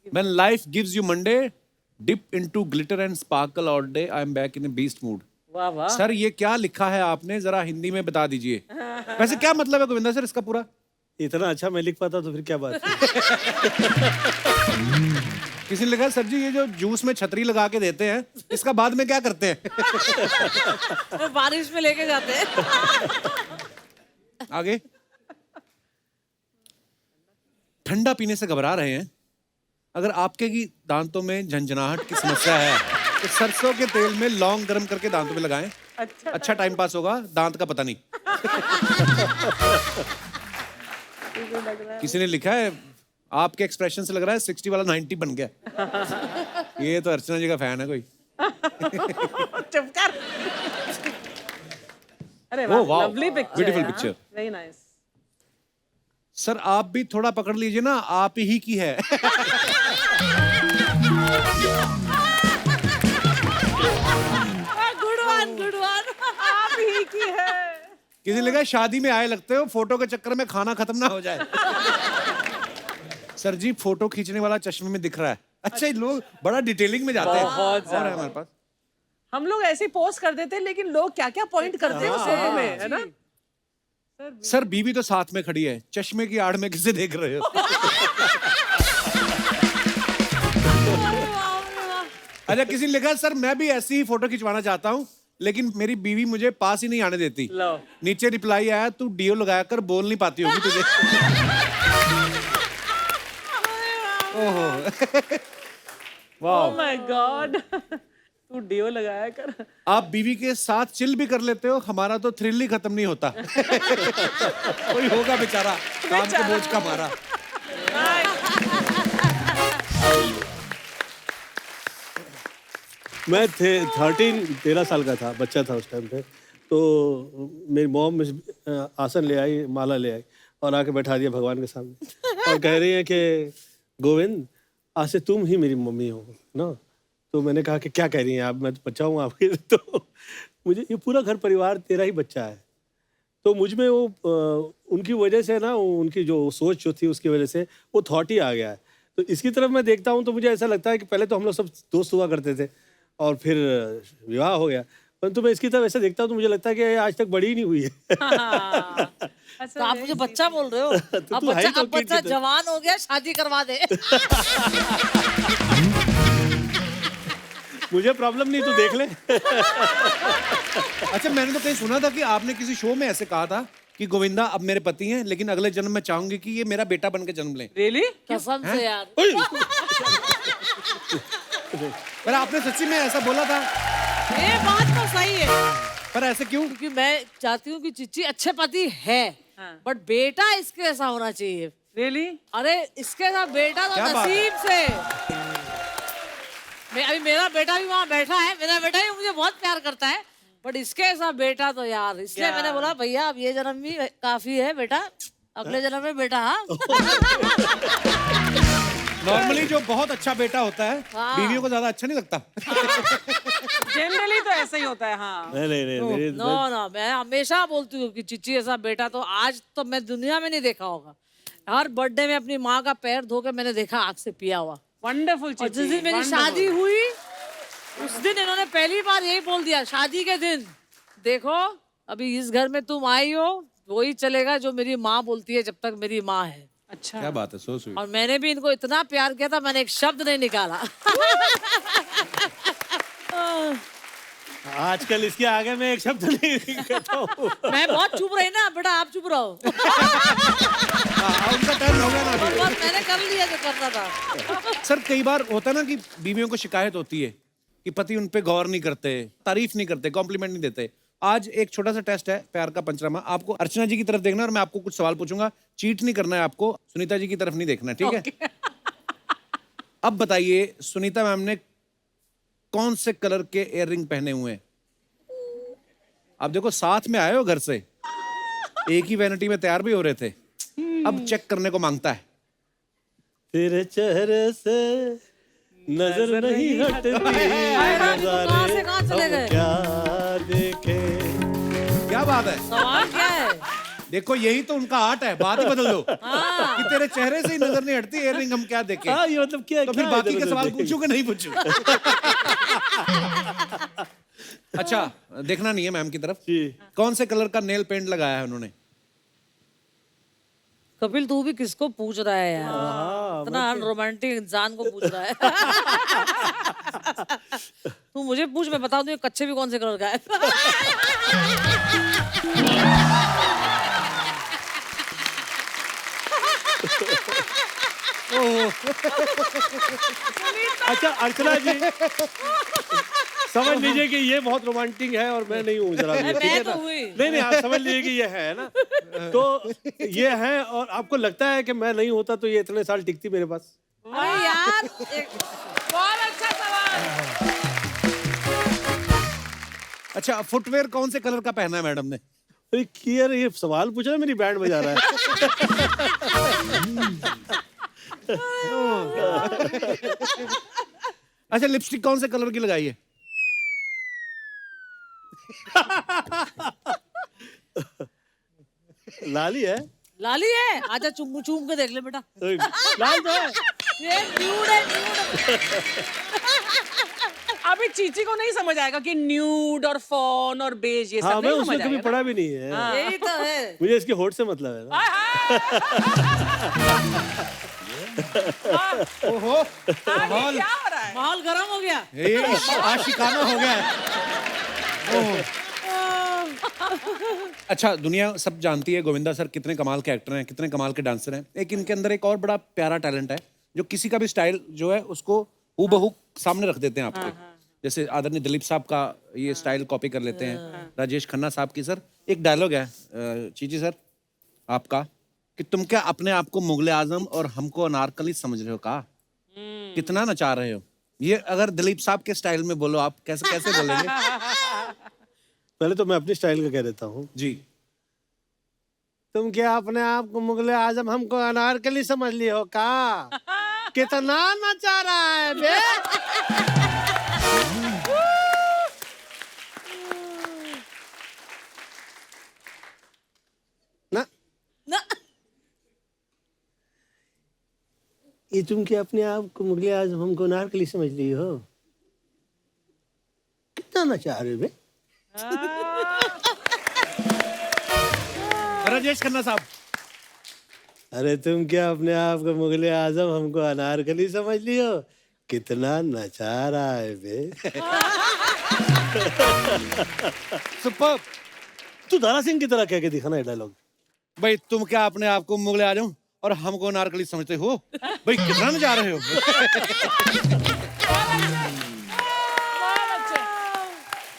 [SPEAKER 1] When life gives you Monday, dip into glitter and sparkle all day. I am back in a beast mood.
[SPEAKER 5] वाह वाह।
[SPEAKER 1] सर ये क्या लिखा है आपने, जरा हिंदी में बता दीजिए। वैसे क्या मतलब है गोविंदा सर इसका पूरा?
[SPEAKER 2] इतना अच्छा मैं लिख पाता तो फिर क्या बात।
[SPEAKER 1] किसी ने लिखा सर जी ये जो जूस में छतरी लगा के देते हैं, इसका बाद में क्या करते हैं?
[SPEAKER 3] वो बारिश में लेके जाते हैं।
[SPEAKER 1] आगे। ठंडा पीने से घबरा रहे हैं? अगर आपके की दांतों में झंझनाहट की समस्या है तो सरसों के तेल में लौंग गर्म करके दांतों में लगाएं। अच्छा टाइम पास होगा, दांत का पता नहीं। किसी ने लिखा है आपके एक्सप्रेशन से लग रहा है 60 वाला 90 बन गया। ये तो अर्चना जी का फैन है कोई।
[SPEAKER 5] चुप कर। अरे वाह, lovely picture,
[SPEAKER 1] beautiful picture,
[SPEAKER 5] very nice.
[SPEAKER 1] Sir आप भी थोड़ा पकड़ लीजिए ना, आप ही की है।
[SPEAKER 3] Good one.
[SPEAKER 5] आप ही की है।
[SPEAKER 1] किसी ने लिखा शादी में आए लगते हो, फोटो के चक्कर में खाना खत्म ना हो जाए। सर जी फोटो खींचने वाला चश्मे में दिख रहा है। अच्छा, लोग बड़ा डिटेलिंग में जाते हैं।
[SPEAKER 5] बहुत
[SPEAKER 1] और है हमारे पास।
[SPEAKER 5] हम लोग ऐसे पोस्ट कर देते हैं, लेकिन लोग क्या क्या पॉइंट करते हैं उस फोटो में, है ना?
[SPEAKER 1] सर बीवी तो साथ में खड़ी है, चश्मे की आड़ में किसे देख रहे हो? अच्छा, किसी ने लिखा सर मैं भी ऐसी ही फोटो खिंचवाना चाहता हूँ, लेकिन मेरी बीवी मुझे पास ही नहीं आने देती। नीचे रिप्लाई आया तू डीओ लगाया कर, बोल नहीं पाती होगी तुझे। ओहो,
[SPEAKER 5] ओह माय गॉड। तू डीओ लगाया कर।
[SPEAKER 1] आप बीवी के साथ चिल भी कर लेते हो, हमारा तो थ्रिल ही खत्म नहीं होता। कोई होगा बेचारा काम के बोझ का मारा।
[SPEAKER 2] मैं 13 साल का था, बच्चा था उस टाइम पे। तो मेरी मॉम आसन ले आई, माला ले आई और आके बैठा दिया भगवान के सामने और कह रही है कि गोविंद, आज से तुम ही मेरी मम्मी हो ना। तो मैंने कहा कि क्या कह रही हैं आप, मैं तो बच्चा हूँ आपके। तो मुझे ये पूरा घर परिवार तेरा ही बच्चा है। तो मुझ में वो उनकी वजह से ना, उनकी जो सोच जो थी उसकी वजह से वो थॉट ही आ गया है। तो इसकी तरफ मैं देखता हूँ तो मुझे ऐसा लगता है कि पहले तो हम लोग सब दोस्त हुआ करते थे और फिर विवाह हो गया, परंतु मैं इसकी तरफ ऐसे देखता हूँ तो मुझे लगता है कि आज तक बड़ी ही नहीं हुई है।
[SPEAKER 3] तो आप मुझे बच्चा बोल रहे हो?
[SPEAKER 2] तो
[SPEAKER 3] अब
[SPEAKER 2] तू है ही
[SPEAKER 3] बच्चा,
[SPEAKER 2] तो
[SPEAKER 3] अब बच्चा
[SPEAKER 2] kid की तरह।
[SPEAKER 3] जवान हो गया, शादी करवा दे।
[SPEAKER 2] मुझे प्रॉब्लम नहीं, तू देख ले।
[SPEAKER 1] अच्छा, मैंने तो कहीं सुना था कि आपने किसी शो में ऐसे कहा था कि गोविंदा अब मेरे पति हैं, लेकिन अगले जन्म में चाहूंगी कि ये मेरा बेटा बन के जन्म लें।
[SPEAKER 5] रियली?
[SPEAKER 3] कसम से यार।
[SPEAKER 1] पर आपने सच्ची में ऐसा बोला था?
[SPEAKER 3] ये बात तो सही है,
[SPEAKER 1] पर ऐसे क्यों?
[SPEAKER 3] क्योंकि मैं चाहती हूँ कि चिच्ची अच्छे पति है, बट बेटा इसके ऐसा होना चाहिए।
[SPEAKER 5] रियली?
[SPEAKER 3] अरे इसके साथ बेटा तो
[SPEAKER 1] क्या बात है?
[SPEAKER 3] नसीब से। अभी मेरा बेटा भी वहाँ बैठा है, मेरा बेटा भी मुझे बहुत प्यार करता है, बट इसके ऐसा बेटा तो यार, इसलिए मैंने बोला भैया अब ये जन्म भी काफी है बेटा, अगले जन्म में बेटा। हाँ।
[SPEAKER 1] नॉर्मली जो बहुत अच्छा बेटा होता है
[SPEAKER 3] हाँ।
[SPEAKER 1] बीवियों को ज्यादा अच्छा नहीं लगता।
[SPEAKER 5] जनरली तो ऐसा ही होता है। हाँ।
[SPEAKER 2] नहीं
[SPEAKER 3] नो नो, मैं हमेशा बोलती हूँ कि चिच्ची ऐसा बेटा तो आज तो मैं दुनिया में नहीं देखा होगा। हर बर्थडे में अपनी माँ का पैर धो के मैंने देखा आग से पिया हुआ।
[SPEAKER 5] वंडरफुल।
[SPEAKER 3] और जिस दिन मेरी शादी हुई उस दिन इन्होंने पहली बार यही बोल दिया, शादी के दिन, देखो अभी इस घर में तुम आई हो, वही चलेगा जो मेरी माँ बोलती है जब तक मेरी माँ है।
[SPEAKER 5] अच्छा।
[SPEAKER 1] क्या बात है, सो स्वीट।
[SPEAKER 3] और मैंने भी इनको इतना प्यार किया था, मैंने एक शब्द नहीं निकाला।
[SPEAKER 2] आजकल इसके आगे मैं एक शब्द नहीं कहता हूँ।
[SPEAKER 3] मैं बहुत चुप रही ना बेटा, आप चुप रहो।
[SPEAKER 1] उनका टर्न हो गया ना अभी।
[SPEAKER 3] बस मैंने कर लिया जो करना था।
[SPEAKER 1] सर कई बार होता है ना कि बीवियों को शिकायत होती है कि पति उन पे गौर नहीं करते, तारीफ नहीं करते, कॉम्प्लीमेंट नहीं देते। आज एक छोटा सा टेस्ट है, प्यार का पंचनामा। आपको अर्चना जी की तरफ देखना है और मैं आपको कुछ सवाल पूछूंगा, चीट नहीं करना है आपको, सुनीता जी की तरफ नहीं देखना, ठीक है? अब बताइए सुनीता मैम ने कौन से कलर के इयररिंग पहने हुए हैं? आप देखो साथ में आए हो घर से, एक ही वैनिटी में तैयार भी हो रहे थे, अब चेक करने को मांगता है।
[SPEAKER 2] तेरे चेहरे से नजर नहीं हटती,
[SPEAKER 3] कहाँ से कहाँ चले गए?
[SPEAKER 2] क्या देखे।
[SPEAKER 1] क्या बात है?
[SPEAKER 3] सवाल क्या है?
[SPEAKER 1] देखो यही तो उनका आर्ट है, बात ही बदल दो कि तेरे चेहरे से ही नजर नहीं हटती, इयररिंग हम क्या देखें?
[SPEAKER 2] हाँ, ये मतलब क्या?
[SPEAKER 1] तो फिर
[SPEAKER 2] क्या
[SPEAKER 1] बाकी के
[SPEAKER 2] इधर-उधर
[SPEAKER 1] सवाल
[SPEAKER 2] देखेंगे?
[SPEAKER 1] पूछूं कि नहीं पूछूं? अच्छा, देखना नहीं है मैम की तरफ।
[SPEAKER 2] जी।
[SPEAKER 1] कौन से कलर का नेल पेंट लगाया है उन्होंने?
[SPEAKER 3] कपिल तू भी किसको पूछ रहा है यार? इतना रोमांटिक इंसान को पूछ रहा है। तू मुझे पूछ, मैं बता दूं ये कच्चे भी कौन से कलर का है।
[SPEAKER 2] अच्छा अर्चना जी, समझ लीजिए कि ये बहुत रोमांटिक है और मैं नहीं हूँ जरा भी, ठीक है
[SPEAKER 3] मैं तो
[SPEAKER 2] ना?
[SPEAKER 3] हुई।
[SPEAKER 2] नहीं आप समझ लीजिए कि ये है ना, तो ये है। और आपको लगता है कि मैं नहीं होता तो ये इतने साल टिकती मेरे पास?
[SPEAKER 3] भाई यार
[SPEAKER 5] बहुत अच्छा सवाल।
[SPEAKER 1] अच्छा, फुटवेयर कौन से कलर का पहना है मैडम ने?
[SPEAKER 2] अरे क्लियर, ये सवाल पूछा है, मेरी बैंड बजा रहा है।
[SPEAKER 1] अच्छा, लिपस्टिक कौन से कलर की लगाई है?
[SPEAKER 2] लाली है।
[SPEAKER 3] लाली है, आजा चुम चूम के देख ले बेटा।
[SPEAKER 2] लाल तो है।
[SPEAKER 3] ये न्यूड है, न्यूड।
[SPEAKER 5] अभी चीची को नहीं समझ आएगा कि न्यूड और फॉन और बेज ये
[SPEAKER 2] हाँ,
[SPEAKER 5] सब
[SPEAKER 2] मैं
[SPEAKER 5] नहीं
[SPEAKER 2] उसमें
[SPEAKER 5] समझ
[SPEAKER 2] कभी
[SPEAKER 5] आएगा।
[SPEAKER 2] पढ़ा भी नहीं है।
[SPEAKER 3] यही तो है।
[SPEAKER 2] मुझे इसके होठ से मतलब है ना।
[SPEAKER 1] ओहो, माहौल
[SPEAKER 5] क्या हो रहा है?
[SPEAKER 3] माहौल गर्म हो गया।
[SPEAKER 1] ये आशिकाना हो गया है। ओह। अच्छा, दुनिया सब जानती है गोविंदा सर कितने कमाल के एक्टर हैं, कितने कमाल के डांसर हैं। एक इनके अंदर एक और बड़ा प्यारा टैलेंट है, जो किसी का भी स्टाइल जो है उसको हूबहू सामने रख देते हैं आपके। जैसे आदरणीय दिलीप साहब का ये स्टाइल कॉपी कर लेते हैं, राजेश खन्ना साहब की। सर एक डायलॉग है चीची सर आपका, कि तुम क्या अपने आप को मुगले आजम और हमको अनारकली समझ रहे हो? का कितना नचा रहे हो? ये अगर दिलीप साहब के स्टाइल में बोलो आप कैसे कैसे बोलेंगे?
[SPEAKER 2] पहले तो मैं अपनी स्टाइल का कह देता हूँ।
[SPEAKER 1] जी।
[SPEAKER 2] तुम क्या अपने आप को मुगले आजम हमको अनारकली समझ ली हो का? कितना नचा रहा है बे? ना
[SPEAKER 3] ना
[SPEAKER 2] ये तुम क्या अपने आप को मुगले आजम हमको अनारकली समझ ली हो? कितना नचा रहे बे?
[SPEAKER 1] राजेश खन्ना साहब।
[SPEAKER 2] अरे तुम क्या अपने आप को मुगले आजम हमको अनारकली समझ ली हो? कितना नचा रहा है बे?
[SPEAKER 1] सुपर।
[SPEAKER 2] तू दारा सिंह की तरह कह के दिखाना ये डायलॉग।
[SPEAKER 1] भाई तुम क्या अपने आप को मुगले आजम और हमको नारकली समझते हो? भाई कितना में जा रहे हो?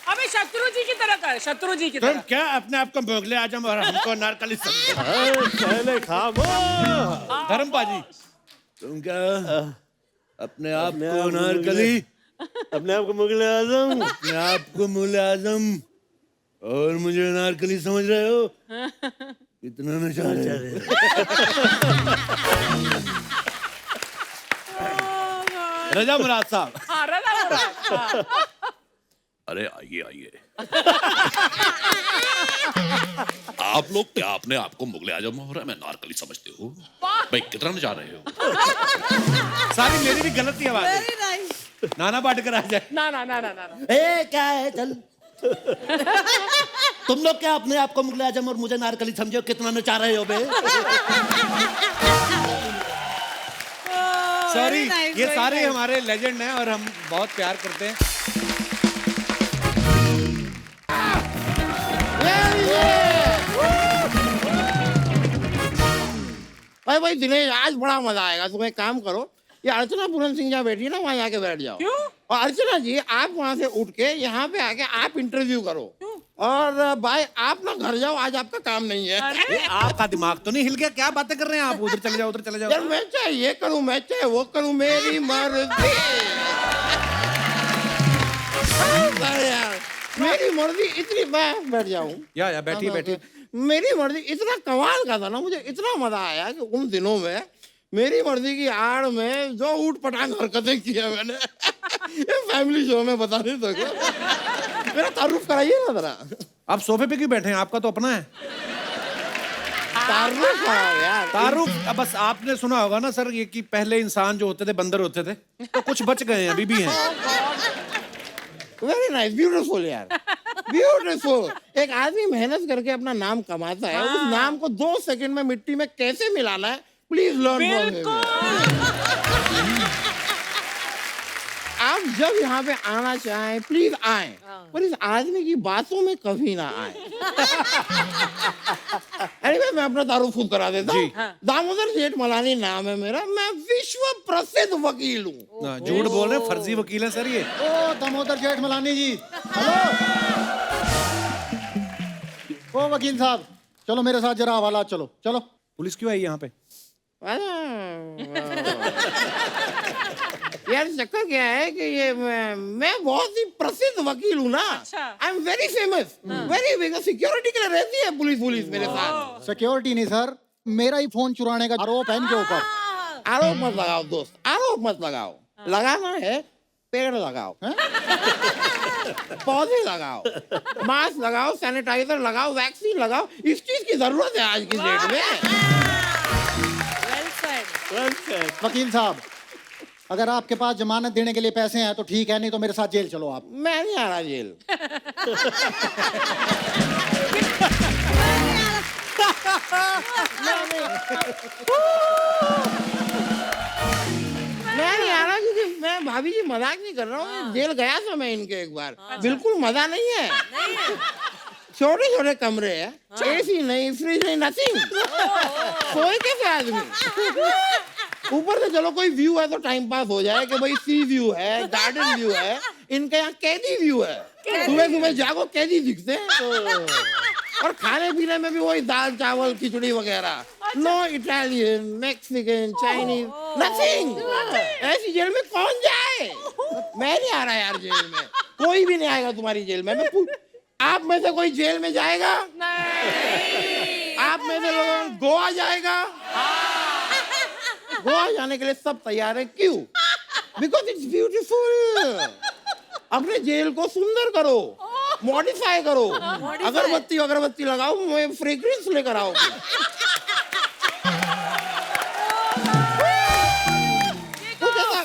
[SPEAKER 5] अभी शत्रु जी की तरह कर, शत्रु जी की
[SPEAKER 1] तुम
[SPEAKER 5] तरह।
[SPEAKER 1] क्या अपने आप को मुगले आजम और हमको नारकली समझते हो?
[SPEAKER 2] पहले खामोश।
[SPEAKER 1] धर्मपा जी, तुम क्या अपने आप को नारकली,
[SPEAKER 2] अपने आप को मुगले आजम,
[SPEAKER 1] अपने आप को मुगले आजम और मुझे नारकली समझ रहे हो? कितना नशा रहे हो? रजा मुराद साहब।
[SPEAKER 5] हाँ, रजा मुराद।
[SPEAKER 6] अरे आइए आइए। आप लोग क्या अपने आप को मुगले आजम और मैं नारकली समझते हो? भाई कितना में जा रहे हो?
[SPEAKER 1] सारी मेरी भी गलती आवाज है।
[SPEAKER 3] Very nice.
[SPEAKER 1] नाना पाटेकर आ जाए।
[SPEAKER 5] ना ना ना ना ना ना।
[SPEAKER 7] ए क्या है चल। तुम लोग क्या अपने आप को मुगले आजम और मुझे नारकली समझो? कितना नचा रहे हो बे?
[SPEAKER 1] सॉरी,
[SPEAKER 3] very nice,
[SPEAKER 1] ये
[SPEAKER 3] very
[SPEAKER 1] सारे
[SPEAKER 3] nice.
[SPEAKER 1] हमारे लेजेंड हैं और हम बहुत प्यार करते हैं।
[SPEAKER 4] भाई भाई दिनेश, आज बड़ा मजा आएगा। तुम एक काम करो, ये अर्चना पूरन सिंह जहाँ बैठी है ना, वहाँ जाके बैठ जाओ।
[SPEAKER 5] क्यों?
[SPEAKER 4] और अर्चना जी, आप वहाँ से उठ के यहाँ पे आके आप इंटरव्यू करो। और भाई आप ना घर जाओ, आज आपका काम नहीं है।
[SPEAKER 1] ये आपका दिमाग तो नहीं हिल गया? क्या बातें कर रहे हैं आप? उधर चले जाओ, उधर चले
[SPEAKER 4] यार
[SPEAKER 1] जाओ।
[SPEAKER 4] मैं चाहे ये करूँ, मैं चाहे वो करूँ, मेरी मर्जी। यार मेरी मर्जी इतनी, मैं बैठ जाऊँ।
[SPEAKER 1] या बैठिए बैठिए।
[SPEAKER 4] मेरी मर्जी इतना कमाल का था ना, मुझे इतना मजा आया कि उन दिनों में मेरी मर्जी की आड़ में जो ऊट पटांग हरकतें की है मैंने, ये फैमिली शो में बता नहीं सकता। मेरा तारुफ कराइए ना जरा।
[SPEAKER 1] आप सोफे पे क्यों बैठे हैं? आपका तो अपना है।
[SPEAKER 4] तारुफ कराओ यार।
[SPEAKER 1] तारुफ। अब बस आपने सुना होगा ना सर, ये कि पहले इंसान जो होते थे बंदर होते थे, तो कुछ बच गए हैं, अभी भी हैं।
[SPEAKER 4] वेरी नाइस, ब्यूटीफुल यार, ब्यूटीफुल। एक आदमी मेहनत करके अपना नाम कमाता है, उस नाम को 2 सेकंड में मिट्टी में कैसे मिलाना है, प्लीज लर्न फ्रॉम हिम। आप जब यहाँ पे आना चाहें प्लीज आए, पर इस आदमी की बातों में कभी ना आए। anyway, मैं अपना तारुफ खुद करा देता हूँ। दामोदर सेठ मलानी नाम है मेरा, मैं विश्व प्रसिद्ध वकील हूँ।
[SPEAKER 1] ना, झूठ बोल रहे हैं, फर्जी वकील है सर ये।
[SPEAKER 8] ओ दामोदर जेठमलानी जी, हेलो। ओ वकील साहब, चलो मेरे साथ जरा हवाला चलो। चलो।
[SPEAKER 1] पुलिस क्यों आई यहाँ पे?
[SPEAKER 4] यार चक्कर क्या है कि ये मैं बहुत ही प्रसिद्ध वकील हूँ ना। I am very famous, very big. Security के लिए रहती है पुलिस मेरे साथ।
[SPEAKER 8] सिक्योरिटी नहीं सर, मेरा ही फोन चुराने का आरोप है इनके ऊपर।
[SPEAKER 4] आरोप मत लगाओ दोस्त, आरोप मत लगाओ। लगाना है पेड़ लगाओ, पौधे लगाओ, मास्क लगाओ, सैनिटाइजर लगाओ, वैक्सीन लगाओ। इस चीज की जरूरत है आज की डेट में।
[SPEAKER 3] Well said.
[SPEAKER 8] वकील साहब, अगर आपके पास जमानत देने के लिए पैसे हैं तो ठीक है, नहीं तो मेरे साथ जेल चलो आप।
[SPEAKER 4] मैं नहीं आ रहा जेल। मैं नहीं आ रहा क्योंकि मैं भाभी जी मजाक नहीं कर रहा हूँ। जेल गया था मैं इनके एक बार, बिल्कुल मजा नहीं है। छोटे छोटे कमरे हैं, एसी नहीं, फ्रिज नहीं, नथिंग। सोए कैसे आदमी? ऊपर से चलो कोई व्यू है तो टाइम पास हो जाए कि भाई सी व्यू है, गार्डन व्यू है। इनके यहाँ कैदी व्यू है, सुबह सुबह जागो कैदी दिखते हैं। और खाने पीने में भी वही दाल चावल खिचड़ी वगैरह। No Italian, Mexican, Chinese, nothing. ऐसी जेल में कौन जाए?
[SPEAKER 9] मैं नहीं आ रहा यार जेल में, कोई भी नहीं आएगा तुम्हारी जेल में। आप में से कोई जेल में जाएगा? नहीं। आप में से लोग गोवा जाएगा? गोवा जाने के लिए सब तैयार है, क्यों? Because it's beautiful. अपने जेल को सुंदर करो, मॉडिफाई करो, अगरबत्ती लगाओ, मैं फ्रेग्रेंस लेकर आओ। कुछ ऐसा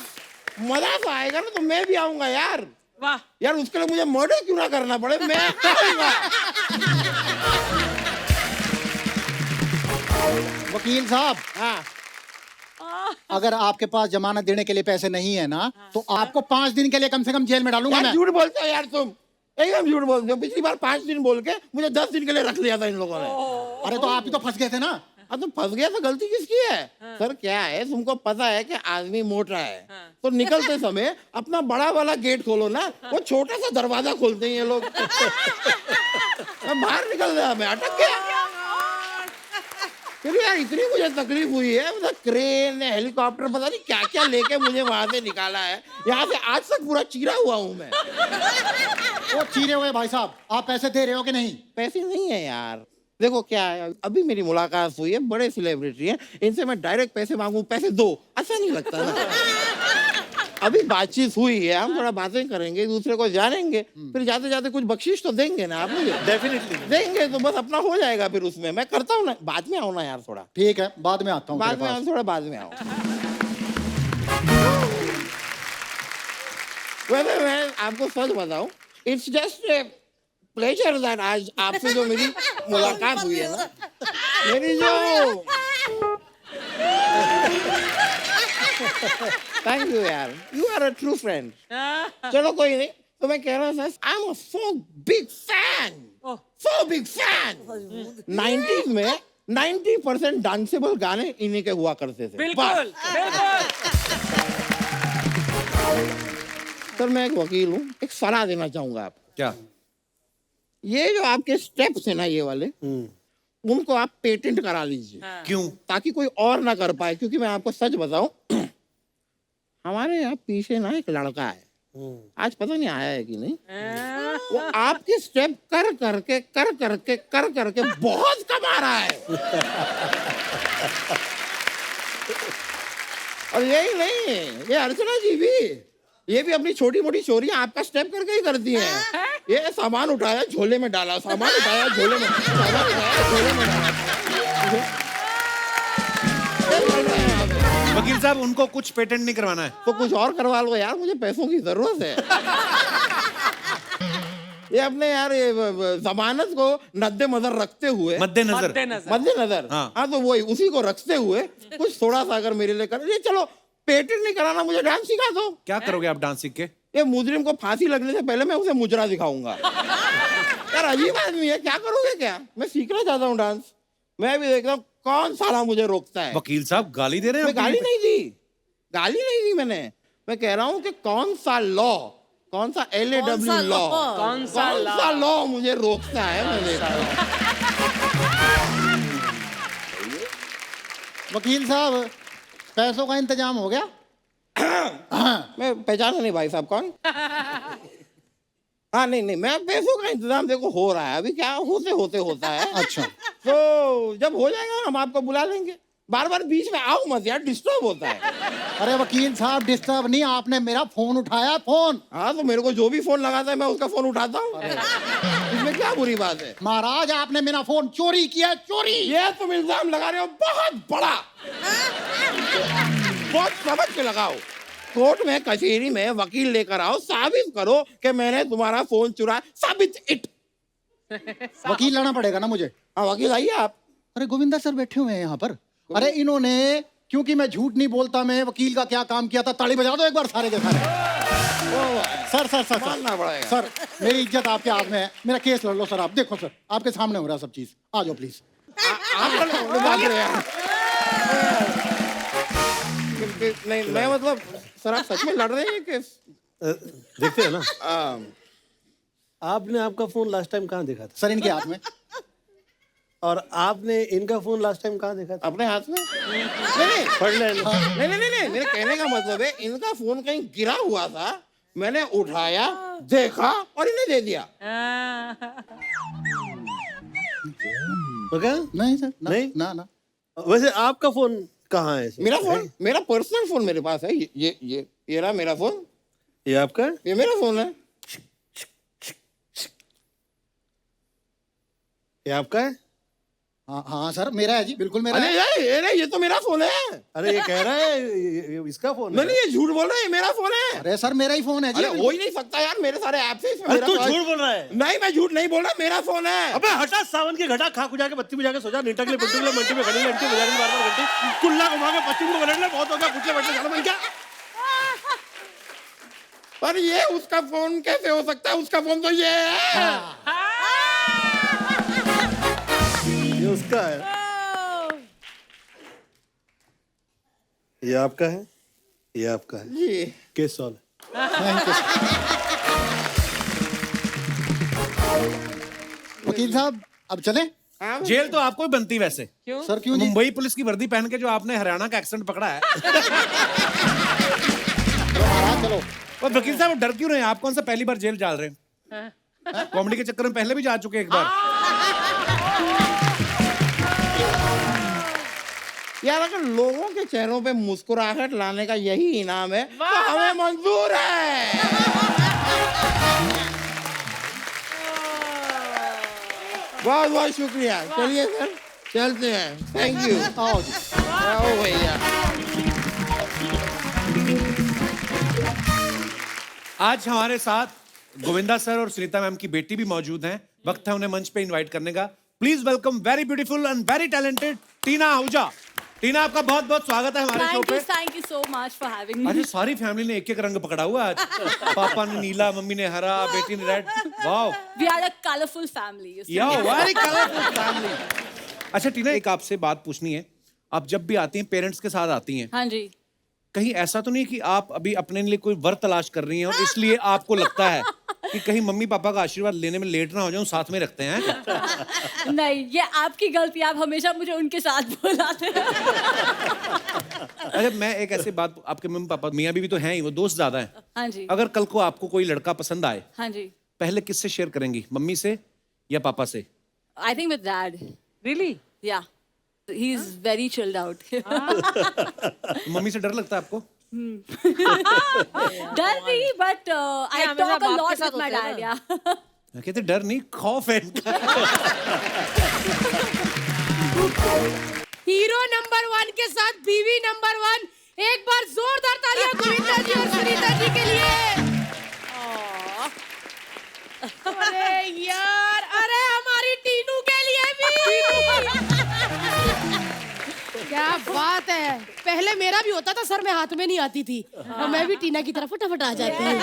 [SPEAKER 9] मजा तो आएगा ना, तो मैं भी आऊंगा यार।
[SPEAKER 5] वाह
[SPEAKER 9] यार उसके लिए मुझे मर्डर क्यों ना करना पड़े, मैं आऊंगा।
[SPEAKER 8] वकील साहब,
[SPEAKER 9] हाँ,
[SPEAKER 8] अगर आपके पास जमानत देने के लिए पैसे नहीं है ना, तो आपको 5 दिन के लिए कम से कम जेल में डालूंगा
[SPEAKER 9] यार
[SPEAKER 8] मैं।
[SPEAKER 9] झूठ बोलते हो यार तुम, एकदम झूठ बोलते हो। पिछली बार 5 दिन बोल के मुझे 10 दिन के लिए रख लिया था इन लोगों ने।
[SPEAKER 8] अरे तो आप ही तो फंस गए थे ना।
[SPEAKER 9] हाँ तो फंस गया तो गलती किसकी है? सर क्या है, तुमको पता है कि आदमी मोटा है, तो निकलते समय अपना बड़ा वाला गेट खोलो ना, वो छोटा सा दरवाजा खोलते हैं ये लोग। मैं बाहर निकल गया, मैं अटक गया। फिर यार इतनी मुझे तकलीफ हुई है, मतलब क्रेन हेलीकॉप्टर पता नहीं क्या क्या लेके मुझे वहां से निकाला है। यहाँ से आज तक पूरा चीरा हुआ हूँ मैं।
[SPEAKER 8] वो चीरे हुए भाई साहब, आप पैसे दे रहे हो कि नहीं?
[SPEAKER 9] पैसे नहीं है यार। देखो क्या है, अभी मेरी मुलाकात हुई है, बड़े सेलिब्रिटी हैं, इनसे मैं डायरेक्ट पैसे मांगू, पैसे दो, अच्छा नहीं लगता ना। अभी बातचीत हुई है, हम थोड़ा बातें करेंगे, दूसरे को जानेंगे, फिर जाते जाते कुछ बख्शीश तो देंगे ना आप मुझे।
[SPEAKER 2] डेफिनेटली
[SPEAKER 9] देंगे तो बस अपना हो जाएगा फिर उसमें। मैं करता हूँ ना, बाद में आओ ना यार थोड़ा।
[SPEAKER 8] ठीक है, बाद में आता हूँ
[SPEAKER 9] बाद
[SPEAKER 8] तेरे
[SPEAKER 9] में
[SPEAKER 8] पास।
[SPEAKER 9] आओ, थोड़ा बाद में आओ। वैसे मैं आपको सच बताऊं, it's just a pleasure that आज आपसे जो मेरी मुलाकात हुई है ना, मेरी जो थैंक यू यार, you are a true friend. चलो कोई नहीं, तो मैं कह रहा था, I am a so big fan, so big fan. 90s में 90% डांसेबल गाने इन्हीं के हुआ करते थे।
[SPEAKER 5] बिल्कुल बिल्कुल।
[SPEAKER 9] सर मैं एक वकील हूँ, एक सलाह देना चाहूंगा आप।
[SPEAKER 1] क्या?
[SPEAKER 9] ये जो आपके स्टेप्स है ना ये वाले, उनको आप पेटेंट करा लीजिए।
[SPEAKER 1] क्यों?
[SPEAKER 9] ताकि कोई और ना कर पाए। क्योंकि मैं आपको सच बताऊं, हमारे यहाँ पीछे ना एक लड़का है, आज पता नहीं आया है कि नहीं, वो आपके स्टेप कर करके बहुत कमा रहा है। और यही नहीं, ये अर्चना जी भी, ये भी अपनी छोटी मोटी चोरियां आपका स्टेप करके ही करती हैं। ये सामान उठाया झोले में डाला, सामान उठाया झोले में, सामान उठाया झोले में डाला।
[SPEAKER 1] वकील साहब, उनको कुछ पेटेंट नहीं करवाना है
[SPEAKER 9] तो कुछ और करवा लो यार, मुझे पैसों की जरूरत है। ये अपने यार ये जमानत को मद्देनजर रखते हुए, मद्देनजर हाँ, तो वही उसी को रखते हुए कुछ थोड़ा सा अगर मेरे लिए कर, ये चलो पेटेंट नहीं कराना, मुझे डांस सिखा दो।
[SPEAKER 1] क्या करोगे आप डांस सीख के?
[SPEAKER 9] ये मुजरिम को फांसी लगने से पहले मैं उसे मुजरा दिखाऊंगा। यार अजीब आदमी है, क्या करोगे क्या? मैं सीखना चाहता हूँ डांस, मैं भी देखता हूँ कौन साला मुझे रोकता है।
[SPEAKER 1] वकील साहब गाली दे रहे हैं?
[SPEAKER 9] मैं गाली नहीं दी मैंने, मैं कह रहा हूँ कि कौन सा लॉ, कौन सा LAW लॉ, कौन सा लॉ मुझे रोकता है, मैं देख रहा हूँ।
[SPEAKER 8] वकील साहब, पैसों का इंतजाम हो गया?
[SPEAKER 9] मैं पहचाना नहीं भाई साहब कौन। हाँ नहीं, मैं पैसों का इंतजाम देखो हो रहा है, अभी क्या होते होता है।
[SPEAKER 8] अच्छा,
[SPEAKER 9] तो जब हो जाएगा हम आपको बुला लेंगे। बार बार बीच में आओ मत यार, डिस्टर्ब होता है।
[SPEAKER 8] अरे वकील साहब डिस्टर्ब नहीं, आपने मेरा फोन उठाया, फोन।
[SPEAKER 9] हाँ तो मेरे को जो भी फोन लगाता है मैं उसका फोन उठाता हूँ, इसमें क्या बुरी बात है?
[SPEAKER 8] महाराज आपने मेरा फोन चोरी किया, चोरी।
[SPEAKER 9] ये तुम इल्जाम लगा रहे हो बहुत बड़ा, बहुत समझ के लगाओ। कोर्ट में कचहरी में वकील लेकर आओ, साबित करो कि मैंने तुम्हारा फोन चुराया, साबित इट।
[SPEAKER 8] वकील लाना पड़ेगा ना मुझे?
[SPEAKER 9] हाँ वकील आइए आप।
[SPEAKER 8] अरे गोविंदा सर बैठे हुए हैं यहाँ पर। अरे इन्होंने, क्योंकि मैं झूठ नहीं बोलता, मैं वकील का क्या काम किया था, ताली बजा दो एक बार सारे के सारे। सर
[SPEAKER 9] मानना पड़ेगा।
[SPEAKER 8] सर मेरी इज्जत आपके हाथ में है, मेरा केस लड़ लो सर। आप देखो सर, आपके सामने हो रहा है सब चीज, आ जाओ प्लीज।
[SPEAKER 9] नहीं मैं मतलब सर आप सच में लड़ रहे हैं केस?
[SPEAKER 2] देखते हैं ना। आपने आपका फोन लास्ट टाइम कहाँ देखा था?
[SPEAKER 8] सर इनके हाथ में।
[SPEAKER 2] और आपने इनका फोन लास्ट टाइम कहाँ देखा था?
[SPEAKER 9] अपने हाथ में। नहीं, मेरे कहने का मतलब है इनका फोन कहीं गिरा हुआ था, मैंने उठाया, देखा और इन्हें दे दिया।
[SPEAKER 2] मगर
[SPEAKER 8] नहीं सर,
[SPEAKER 2] नहीं?
[SPEAKER 8] ना।
[SPEAKER 2] वैसे आपका फोन कहाँ है?
[SPEAKER 9] मेरा फोन, मेरा पर्सनल फोन मेरे पास है। ये रहा मेरा फोन।
[SPEAKER 2] ये आपका है?
[SPEAKER 9] ये मेरा फोन है।
[SPEAKER 2] ये आपका है?
[SPEAKER 8] हाँ सर, मेरा है जी, बिल्कुल मेरा है।
[SPEAKER 9] अरे ये तो मेरा फोन है।
[SPEAKER 2] अरे ये कह रहा है ये इसका फोन है।
[SPEAKER 9] नहीं, ये झूठ बोल रहा है, ये मेरा फोन है।
[SPEAKER 8] अरे सर, मेरा ही फोन है जी।
[SPEAKER 9] अरे हो ही नहीं सकता यार, मेरे सारे ऐप से इसमें
[SPEAKER 2] अरे
[SPEAKER 9] मेरा
[SPEAKER 2] तू
[SPEAKER 9] पास-
[SPEAKER 2] झूठ बोल रहा है।
[SPEAKER 9] नहीं, मैं झूठ नहीं बोल रहा, मेरा फोन है।
[SPEAKER 2] अबे हटा सावन की घटा, खा खुजा के बत्ती बुझा के सोचा नीटा के लिए पिंटू के लिए मंटी में खड़ी घंटी बजा के बार घंटी कुल्ला घुमा के पश्चिम को पलट ले, बहुत हो गया, पूछले बैठले चलो बन क्या।
[SPEAKER 9] पर ये उसका फोन कैसे हो सकता है? उसका फोन तो ये है।
[SPEAKER 2] ये उसका है। ये आपका है, ये आपका है।
[SPEAKER 9] जी।
[SPEAKER 2] Case solve.
[SPEAKER 8] वकील साहब, अब चले?
[SPEAKER 1] जेल तो आपको ही बनती वैसे।
[SPEAKER 8] सर क्यों जी?
[SPEAKER 1] मुंबई पुलिस की वर्दी पहन के जो आपने हरियाणा का एक्सेंट पकड़ा है।
[SPEAKER 8] चलो।
[SPEAKER 1] और वकील साहब डर क्यों रहे हैं? आप कौन सा पहली बार जेल जा रहे हैं? कॉमेडी के चक्कर में पहले भी जा चुके एक बार।
[SPEAKER 9] यार अगर लोगों के चेहरों पे मुस्कुराहट लाने का यही इनाम है तो हमें मंजूर है। बहुत बहुत शुक्रिया। चलिए सर, चलते हैं। Thank you.
[SPEAKER 8] आओ जी।
[SPEAKER 9] आओ भैया।
[SPEAKER 1] आज हमारे साथ गोविंदा सर और सुनीता मैम की बेटी भी मौजूद हैं। वक्त है उन्हें मंच पे इनवाइट करने का। Please welcome very beautiful and very talented Tina Ahuja. Tina, आपका बहुत बहुत स्वागत है हमारे शो पे।
[SPEAKER 10] Thank you so much for having me.
[SPEAKER 1] अरे सारी फैमिली ने एक एक रंग पकड़ा हुआ है आज। पापा ने नीला, मम्मी ने हरा, बेटी ने red. Wow,
[SPEAKER 10] We are a colorful family. You see.
[SPEAKER 1] या वेरी कलरफुल फैमिली। अच्छा टीना, एक आपसे बात पूछनी है। आप जब भी आती हैं पेरेंट्स के साथ आती हैं,
[SPEAKER 10] हाँ जी।
[SPEAKER 1] कहीं ऐसा तो नहीं कि आप अभी अपने लिए कोई वर तलाश कर रही हैं और इसलिए आपको लगता है कि कहीं मम्मी पापा का आशीर्वाद लेने में लेट ना हो जाऊं, साथ में रखते हैं?
[SPEAKER 10] नहीं, ये आपकी गलती। आप हमेशा मुझे उनके साथ बुलाते हैं।
[SPEAKER 1] अरे मैं एक ऐसी बात, आपके मम्मी पापा मियाँ बीवी तो हैं ही, वो दोस्त ज्यादा हैं।
[SPEAKER 10] हाँ जी।
[SPEAKER 1] अगर कल को आपको कोई लड़का पसंद आए,
[SPEAKER 10] हाँ जी।
[SPEAKER 1] पहले किससे शेयर करेंगी, मम्मी से या पापा से?
[SPEAKER 10] I think with dad.
[SPEAKER 5] Really?
[SPEAKER 10] Yeah. He's very chilled out.
[SPEAKER 1] Mummy से डर लगता है आपको?
[SPEAKER 10] डर नहीं, but I
[SPEAKER 3] हमेशा
[SPEAKER 10] talk a
[SPEAKER 3] बाप के
[SPEAKER 10] lot
[SPEAKER 3] साथ
[SPEAKER 10] with my
[SPEAKER 3] होते हैं
[SPEAKER 10] dad.
[SPEAKER 3] ना।
[SPEAKER 10] Yeah.
[SPEAKER 1] मैं कहते डर नहीं, खौफ है इनका।
[SPEAKER 3] हीरो नंबर 1 के साथ बीवी नंबर 1। एक बार जोरदार तालियां गोविंदा जी और सुनीता जी के लिए। अरे यार, अरे हमारी टीनू के लिए भी। क्या बात है। पहले मेरा भी होता था, सर में हाथ में नहीं आती थी। और मैं भी टीना की तरफ फटाफट आ जाती हूँ।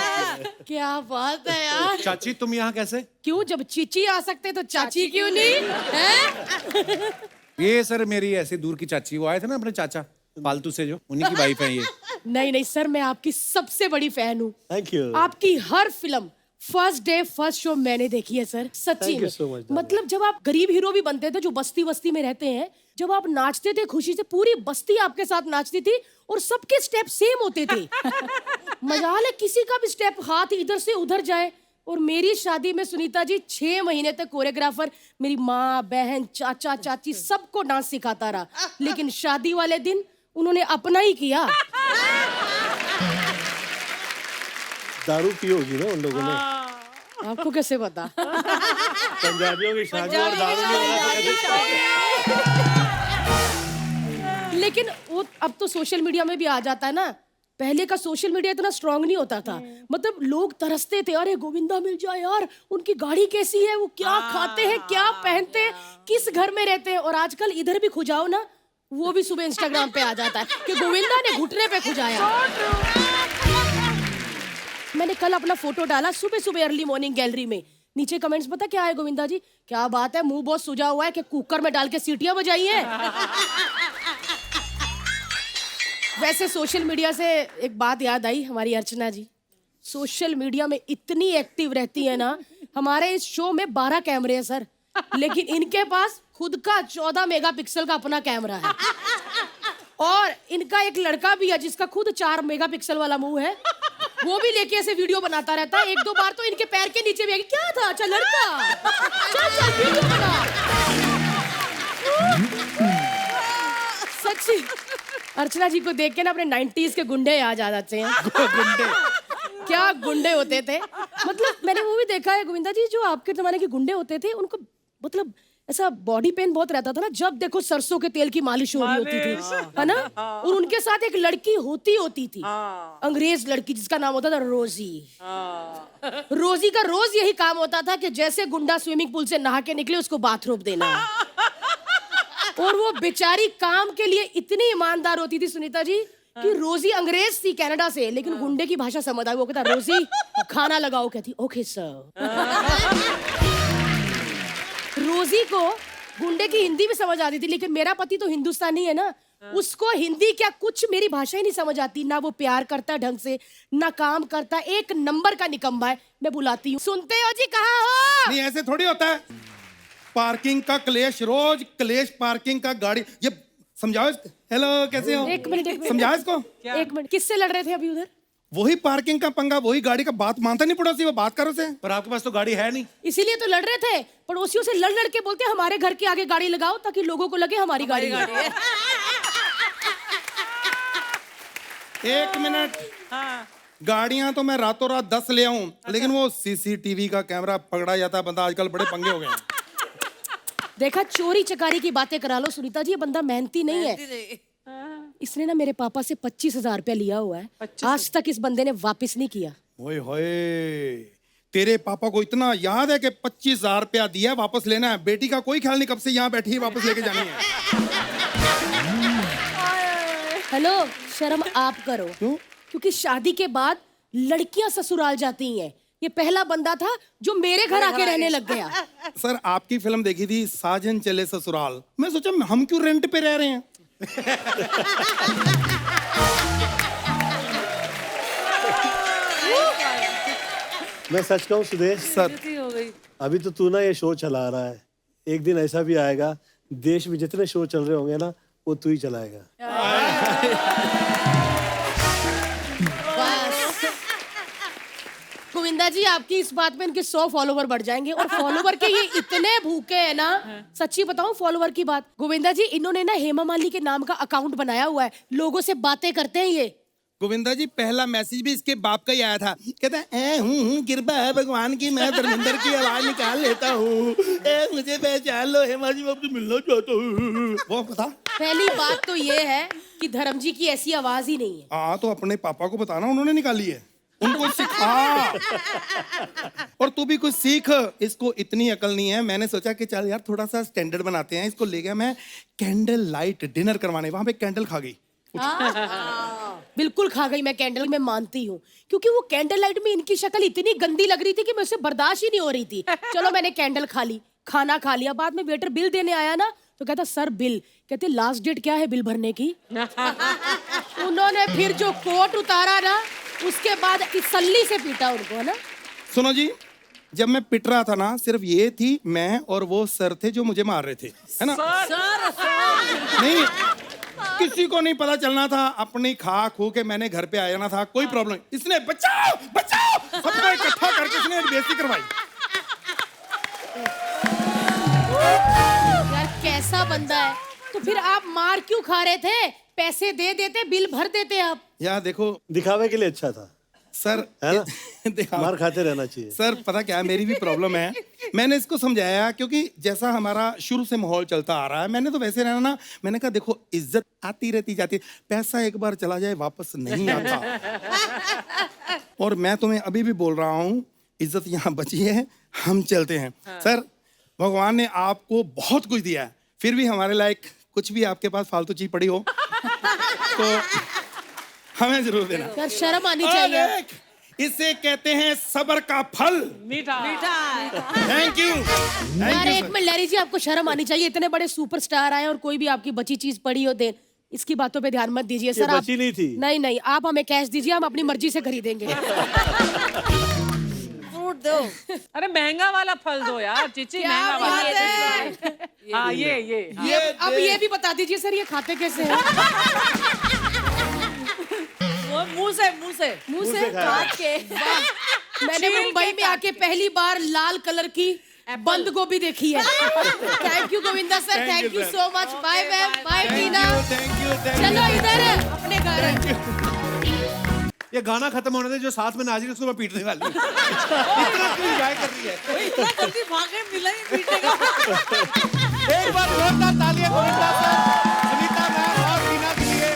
[SPEAKER 3] क्या बात है यार।
[SPEAKER 1] चाची तुम यहाँ कैसे?
[SPEAKER 3] क्यों, जब चीची आ सकते तो चाची क्यों नहीं है?
[SPEAKER 1] ये सर मेरी ऐसे दूर की चाची, वो आए थे ना अपने चाचा पालतू से, जो उन्हीं की वाइफ है ये।
[SPEAKER 3] नहीं नहीं सर, मैं आपकी सबसे बड़ी फैन हूँ।
[SPEAKER 2] Thank you.
[SPEAKER 3] आपकी हर film first day first show मैंने देखी है सर, सच्ची
[SPEAKER 2] Thank you so much,
[SPEAKER 3] में। मतलब जब आप गरीब हीरो भी बनते थे जो बस्ती बस्ती में रहते हैं, जब आप नाचते थे खुशी से, पूरी बस्ती आपके साथ नाचती थी और सबके स्टेप सेम होते थे। मजाल है किसी का भी स्टेप हाथ इधर से उधर जाए। और मेरी शादी में सुनीता जी 6 महीने तक कोरियोग्राफर मेरी माँ, बहन, चाचा, चाची सबको डांस सिखाता रहा, लेकिन शादी वाले दिन उन्होंने अपना ही किया।
[SPEAKER 2] दारू पी होगी ना उन लोगों ने।
[SPEAKER 3] आपको कैसे पता?
[SPEAKER 2] पंजाबियों की शादी और दारू
[SPEAKER 3] लेकिन वो अब तो सोशल मीडिया में भी आ जाता है ना। पहले का सोशल मीडिया इतना स्ट्रांग नहीं होता था। मतलब लोग तरसते थे, अरे गोविंदा मिल जाए यार, उनकी गाड़ी कैसी है, वो क्या खाते हैं, क्या पहनते हैं, किस घर में रहते हैं। और आजकल इधर भी खुजाओ ना, वो भी सुबह इंस्टाग्राम पे आ जाता है कि गोविंदा ने घुटने पे खुजाया। मैंने कल अपना फोटो डाला सुबह सुबह अर्ली मॉर्निंग गैलरी में, नीचे कमेंट्स पता क्या है, गोविंदा जी क्या बात है, मुंह बहुत सुजा हुआ है कि कुकर में डाल के सीटियां बजाई हैं। वैसे सोशल मीडिया से एक बात याद आई, हमारी अर्चना जी सोशल मीडिया में इतनी एक्टिव रहती है ना। हमारे इस शो में 12 कैमरे हैं सर, लेकिन इनके पास खुद का 14 मेगापिक्सल का अपना कैमरा है। और इनका एक लड़का भी है जिसका खुद 4 मेगापिक्सल वाला मुंह है।
[SPEAKER 10] वो भी लेके ऐसे वीडियो बनाता रहता है। 1-2 बार तो इनके पैर के नीचे भी आ गया, क्या था? अच्छा लड़का, चल वीडियो बना। सच्ची अर्चना जी को देख के ना अपने 90s के गुंडे याद आ जाते हैं। गुंडे क्या गुंडे होते थे। मतलब मैंने वो भी देखा है गोविंदा जी, जो आपके जमाने के गुंडे होते थे उनको मतलब ऐसा बॉडी पेन बहुत रहता था ना, जब देखो सरसों के तेल की मालिश हो रही होती थी, है ना। और उनके साथ एक लड़की होती थी, अंग्रेज लड़की, जिसका नाम होता था रोजी। रोजी का रोज यही काम होता था कि जैसे गुंडा स्विमिंग पूल से नहा के निकले उसको बाथरूम देना। और वो बेचारी काम के लिए इतनी ईमानदार होती थी सुनीता जी कि रोजी अंग्रेज थी कनाडा से, लेकिन गुंडे की भाषा समझ आई। वो कहता रोजी खाना लगाओ, कहती ओके सर। रोजी को गुंडे की हिंदी भी समझ आती थी, लेकिन मेरा पति तो हिंदुस्तानी है ना, उसको हिंदी क्या कुछ मेरी भाषा ही नहीं समझ आती। ना वो प्यार करता ढंग से, ना काम करता, एक नंबर का निकम्मा है। मैं बुलाती हूँ, सुनते हो जी, कहाँ हो?
[SPEAKER 4] नहीं ऐसे थोड़ी होता है। पार्किंग का क्लेश, रोज क्लेश पार्किंग का। गाड़ी ये समझाओ इसको। हेलो कैसे हो?
[SPEAKER 10] एक मिनट
[SPEAKER 4] समझाओ इसको।
[SPEAKER 10] एक मिनट, किससे लड़ रहे थे अभी उधर?
[SPEAKER 4] वही पार्किंग का पंगा, वही गाड़ी का। बात मानता नहीं पड़ोसी, वो बात करो से।
[SPEAKER 1] पर आपके पास तो गाड़ी है नहीं,
[SPEAKER 10] इसीलिए तो लड़ रहे थे। पड़ोसियों से लड़ के बोलते हमारे घर के आगे गाड़ी लगाओ ताकि लोगों को लगे हमारी गाड़ी है।
[SPEAKER 4] एक मिनट, गाड़ियां तो मैं रातों रात 10 ले आऊं, लेकिन वो सीसीटीवी का कैमरा पकड़ा जाता है बंदा। आजकल बड़े पंगे हो गए हैं।
[SPEAKER 10] देखा, चोरी चकारी की बातें करा लो सुनीता जी, ये बंदा मेहनती नहीं है। इसने ना मेरे पापा से 25,000 रुपया लिया हुआ है, आज तक इस बंदे ने वापस नहीं किया।
[SPEAKER 4] ओए होए, तेरे पापा को इतना याद है कि 25,000 रुपया दिया, वापस लेना है। बेटी का कोई ख्याल नहीं, कब से यहाँ बैठी है, वापस लेके जानी है।
[SPEAKER 10] हेलो, शर्म आप करो।
[SPEAKER 4] क्यों?
[SPEAKER 10] क्योंकि शादी के बाद लड़कियां ससुराल जाती हैं। ये पहला बंदा था जो मेरे घर आके रहने लग गया।
[SPEAKER 4] सर आपकी फिल्म देखी थी साजन चले ससुराल, मैं सोचा हम क्यों रेंट पे रह रहे हैं।
[SPEAKER 2] मैं सच कहूँ सुदेश
[SPEAKER 4] सर,
[SPEAKER 3] हो गई।
[SPEAKER 2] अभी तो तू ना ये शो चला रहा है, एक दिन ऐसा भी आएगा देश में जितने शो चल रहे होंगे ना, वो तू ही चलाएगा।
[SPEAKER 10] गोविंदा जी, आपकी इस बात में इनके 100 फॉलोवर बढ़ जाएंगे। और फॉलोवर के ये इतने भूखे हैं ना, सच्ची बताऊं फॉलोवर की बात, गोविंदा जी इन्होंने ना हेमा मालिनी के नाम का अकाउंट बनाया हुआ है, लोगों से बातें करते हैं ये।
[SPEAKER 4] गोविंदा जी पहला मैसेज भी इसके बाप का ही आया था, कहता है कृपा है भगवान की, मैं धर्मेंद्र की आवाज निकाल लेता हूँ, मुझे पहचान लो हेमा जी, मैं आपसे मिलना चाहता हूँ। वो बता।
[SPEAKER 10] पहली बात तो ये है कि धर्म जी की ऐसी आवाज ही नहीं है।
[SPEAKER 4] हाँ तो अपने पापा को बताना, उन्होंने निकाली है, उनको सिखा। और तू भी कुछ सीख, इसको इतनी अकल नहीं है। मैंने सोचा कि चल यार थोड़ा सा स्टैंडर्ड बनाते हैं। इसको ले गया मैं कैंडल लाइट डिनर करवाने, वहां पे कैंडल खा गई।
[SPEAKER 10] बिल्कुल खा गई मैं कैंडल, मैं मानती हूँ, क्योंकि वो कैंडल लाइट में इनकी शक्ल इतनी गंदी लग रही थी कि मुझसे बर्दाश्त ही नहीं हो रही थी। चलो मैंने कैंडल खा ली, खाना खा लिया। बाद में वेटर बिल देने आया ना, तो कहता सर बिल, कहते लास्ट डेट क्या है बिल भरने की। उन्होंने फिर जो कोट उतारा ना, उसके बाद सल्ली से पीटा उनको, है ना।
[SPEAKER 4] सुनो जी, जब मैं पिट रहा था ना, सिर्फ ये थी मैं और वो सर थे जो मुझे मार रहे थे, है ना। नहीं, किसी को नहीं पता चलना था, अपनी खा खू के मैंने घर पे आ जाना था, कोई प्रॉब्लम नहीं। इसने बचाओ बचाओ सबको इकट्ठा करके इसने बेइज्जती करवाई।
[SPEAKER 10] यार कैसा बंदा है। तो फिर आप मार क्यों खा रहे थे? पैसे दे देते, बिल भर देते आप।
[SPEAKER 4] यार देखो,
[SPEAKER 2] दिखावे के लिए अच्छा था
[SPEAKER 4] सर
[SPEAKER 2] है ना,
[SPEAKER 4] देखा
[SPEAKER 2] मार खाते रहना चाहिए।
[SPEAKER 4] सर पता क्या है, मेरी भी प्रॉब्लम है। मैंने इसको समझाया, क्योंकि जैसा हमारा शुरू से माहौल चलता आ रहा है, मैंने तो वैसे रहना ना। मैंने कहा देखो, इज्जत आती रहती जाती है, पैसा एक बार चला जाए वापस नहीं आता। और मैं तुम्हें अभी भी बोल रहा हूँ, इज्जत यहाँ बची है, हम चलते हैं। सर भगवान ने आपको बहुत कुछ दिया है, फिर भी हमारे लायक कुछ भी आपके पास फालतू चीज पड़ी हो तो हमें जरूर देना।
[SPEAKER 10] यार शर्म आनी चाहिए।
[SPEAKER 4] इसे कहते हैं सब्र का फल
[SPEAKER 5] मीठा।
[SPEAKER 4] Thank you.
[SPEAKER 10] यार एक मिनट लहरी जी, आपको शर्म आनी चाहिए। इतने बड़े सुपरस्टार आए और कोई भी आपकी बची चीज पड़ी हो दे, इसकी बातों पे ध्यान मत दीजिए सर। आप
[SPEAKER 2] बची नहीं थी।
[SPEAKER 10] नहीं, आप हमें कैश दीजिए, हम अपनी मर्जी से खरीदेंगे।
[SPEAKER 3] फ्रूट दो।
[SPEAKER 5] अरे महंगा वाला फल दो यार चीची, महंगा वाला। हाँ ये
[SPEAKER 10] अब ये भी बता दीजिए सर, ये खाते कैसे हैं?
[SPEAKER 3] मुंह से मुंह से
[SPEAKER 10] मुंह से काट के मैंने मुंबई में आके पहली बार लाल कलर की बंद गोभी देखी है। Thank you Govinda sir, thank you so much. Bye ma'am, bye Tina. चलो इधर अपने घर।
[SPEAKER 1] ये गाना खत्म होने दे, जो साथ में नाच रही है उसको मैं पीटने वाली हूँ। इतना क्यों एंजॉय कर रही है?
[SPEAKER 3] इतना जल्दी भागे मिला ही पीटने का।
[SPEAKER 1] एक बार जोरदार तालियां गोविंदा सर, सुनीता मैम और टीना के लिए।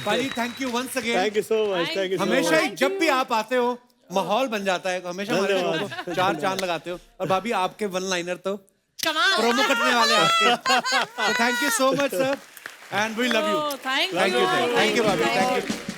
[SPEAKER 1] भाई thank you once again.
[SPEAKER 2] Thank you so much, thank you.
[SPEAKER 1] हमेशा ही जब भी आप आते हो माहौल बन जाता है, हमेशा हमारे शो को 4 चांद लगाते हो। और भाभी आपके वन लाइनर तो
[SPEAKER 3] कमाल
[SPEAKER 1] प्रोमो कटने वाले हैं आपके। तो thank you so much sir, and we love you.
[SPEAKER 3] Thank
[SPEAKER 1] thank you भाभी, थैंक यू।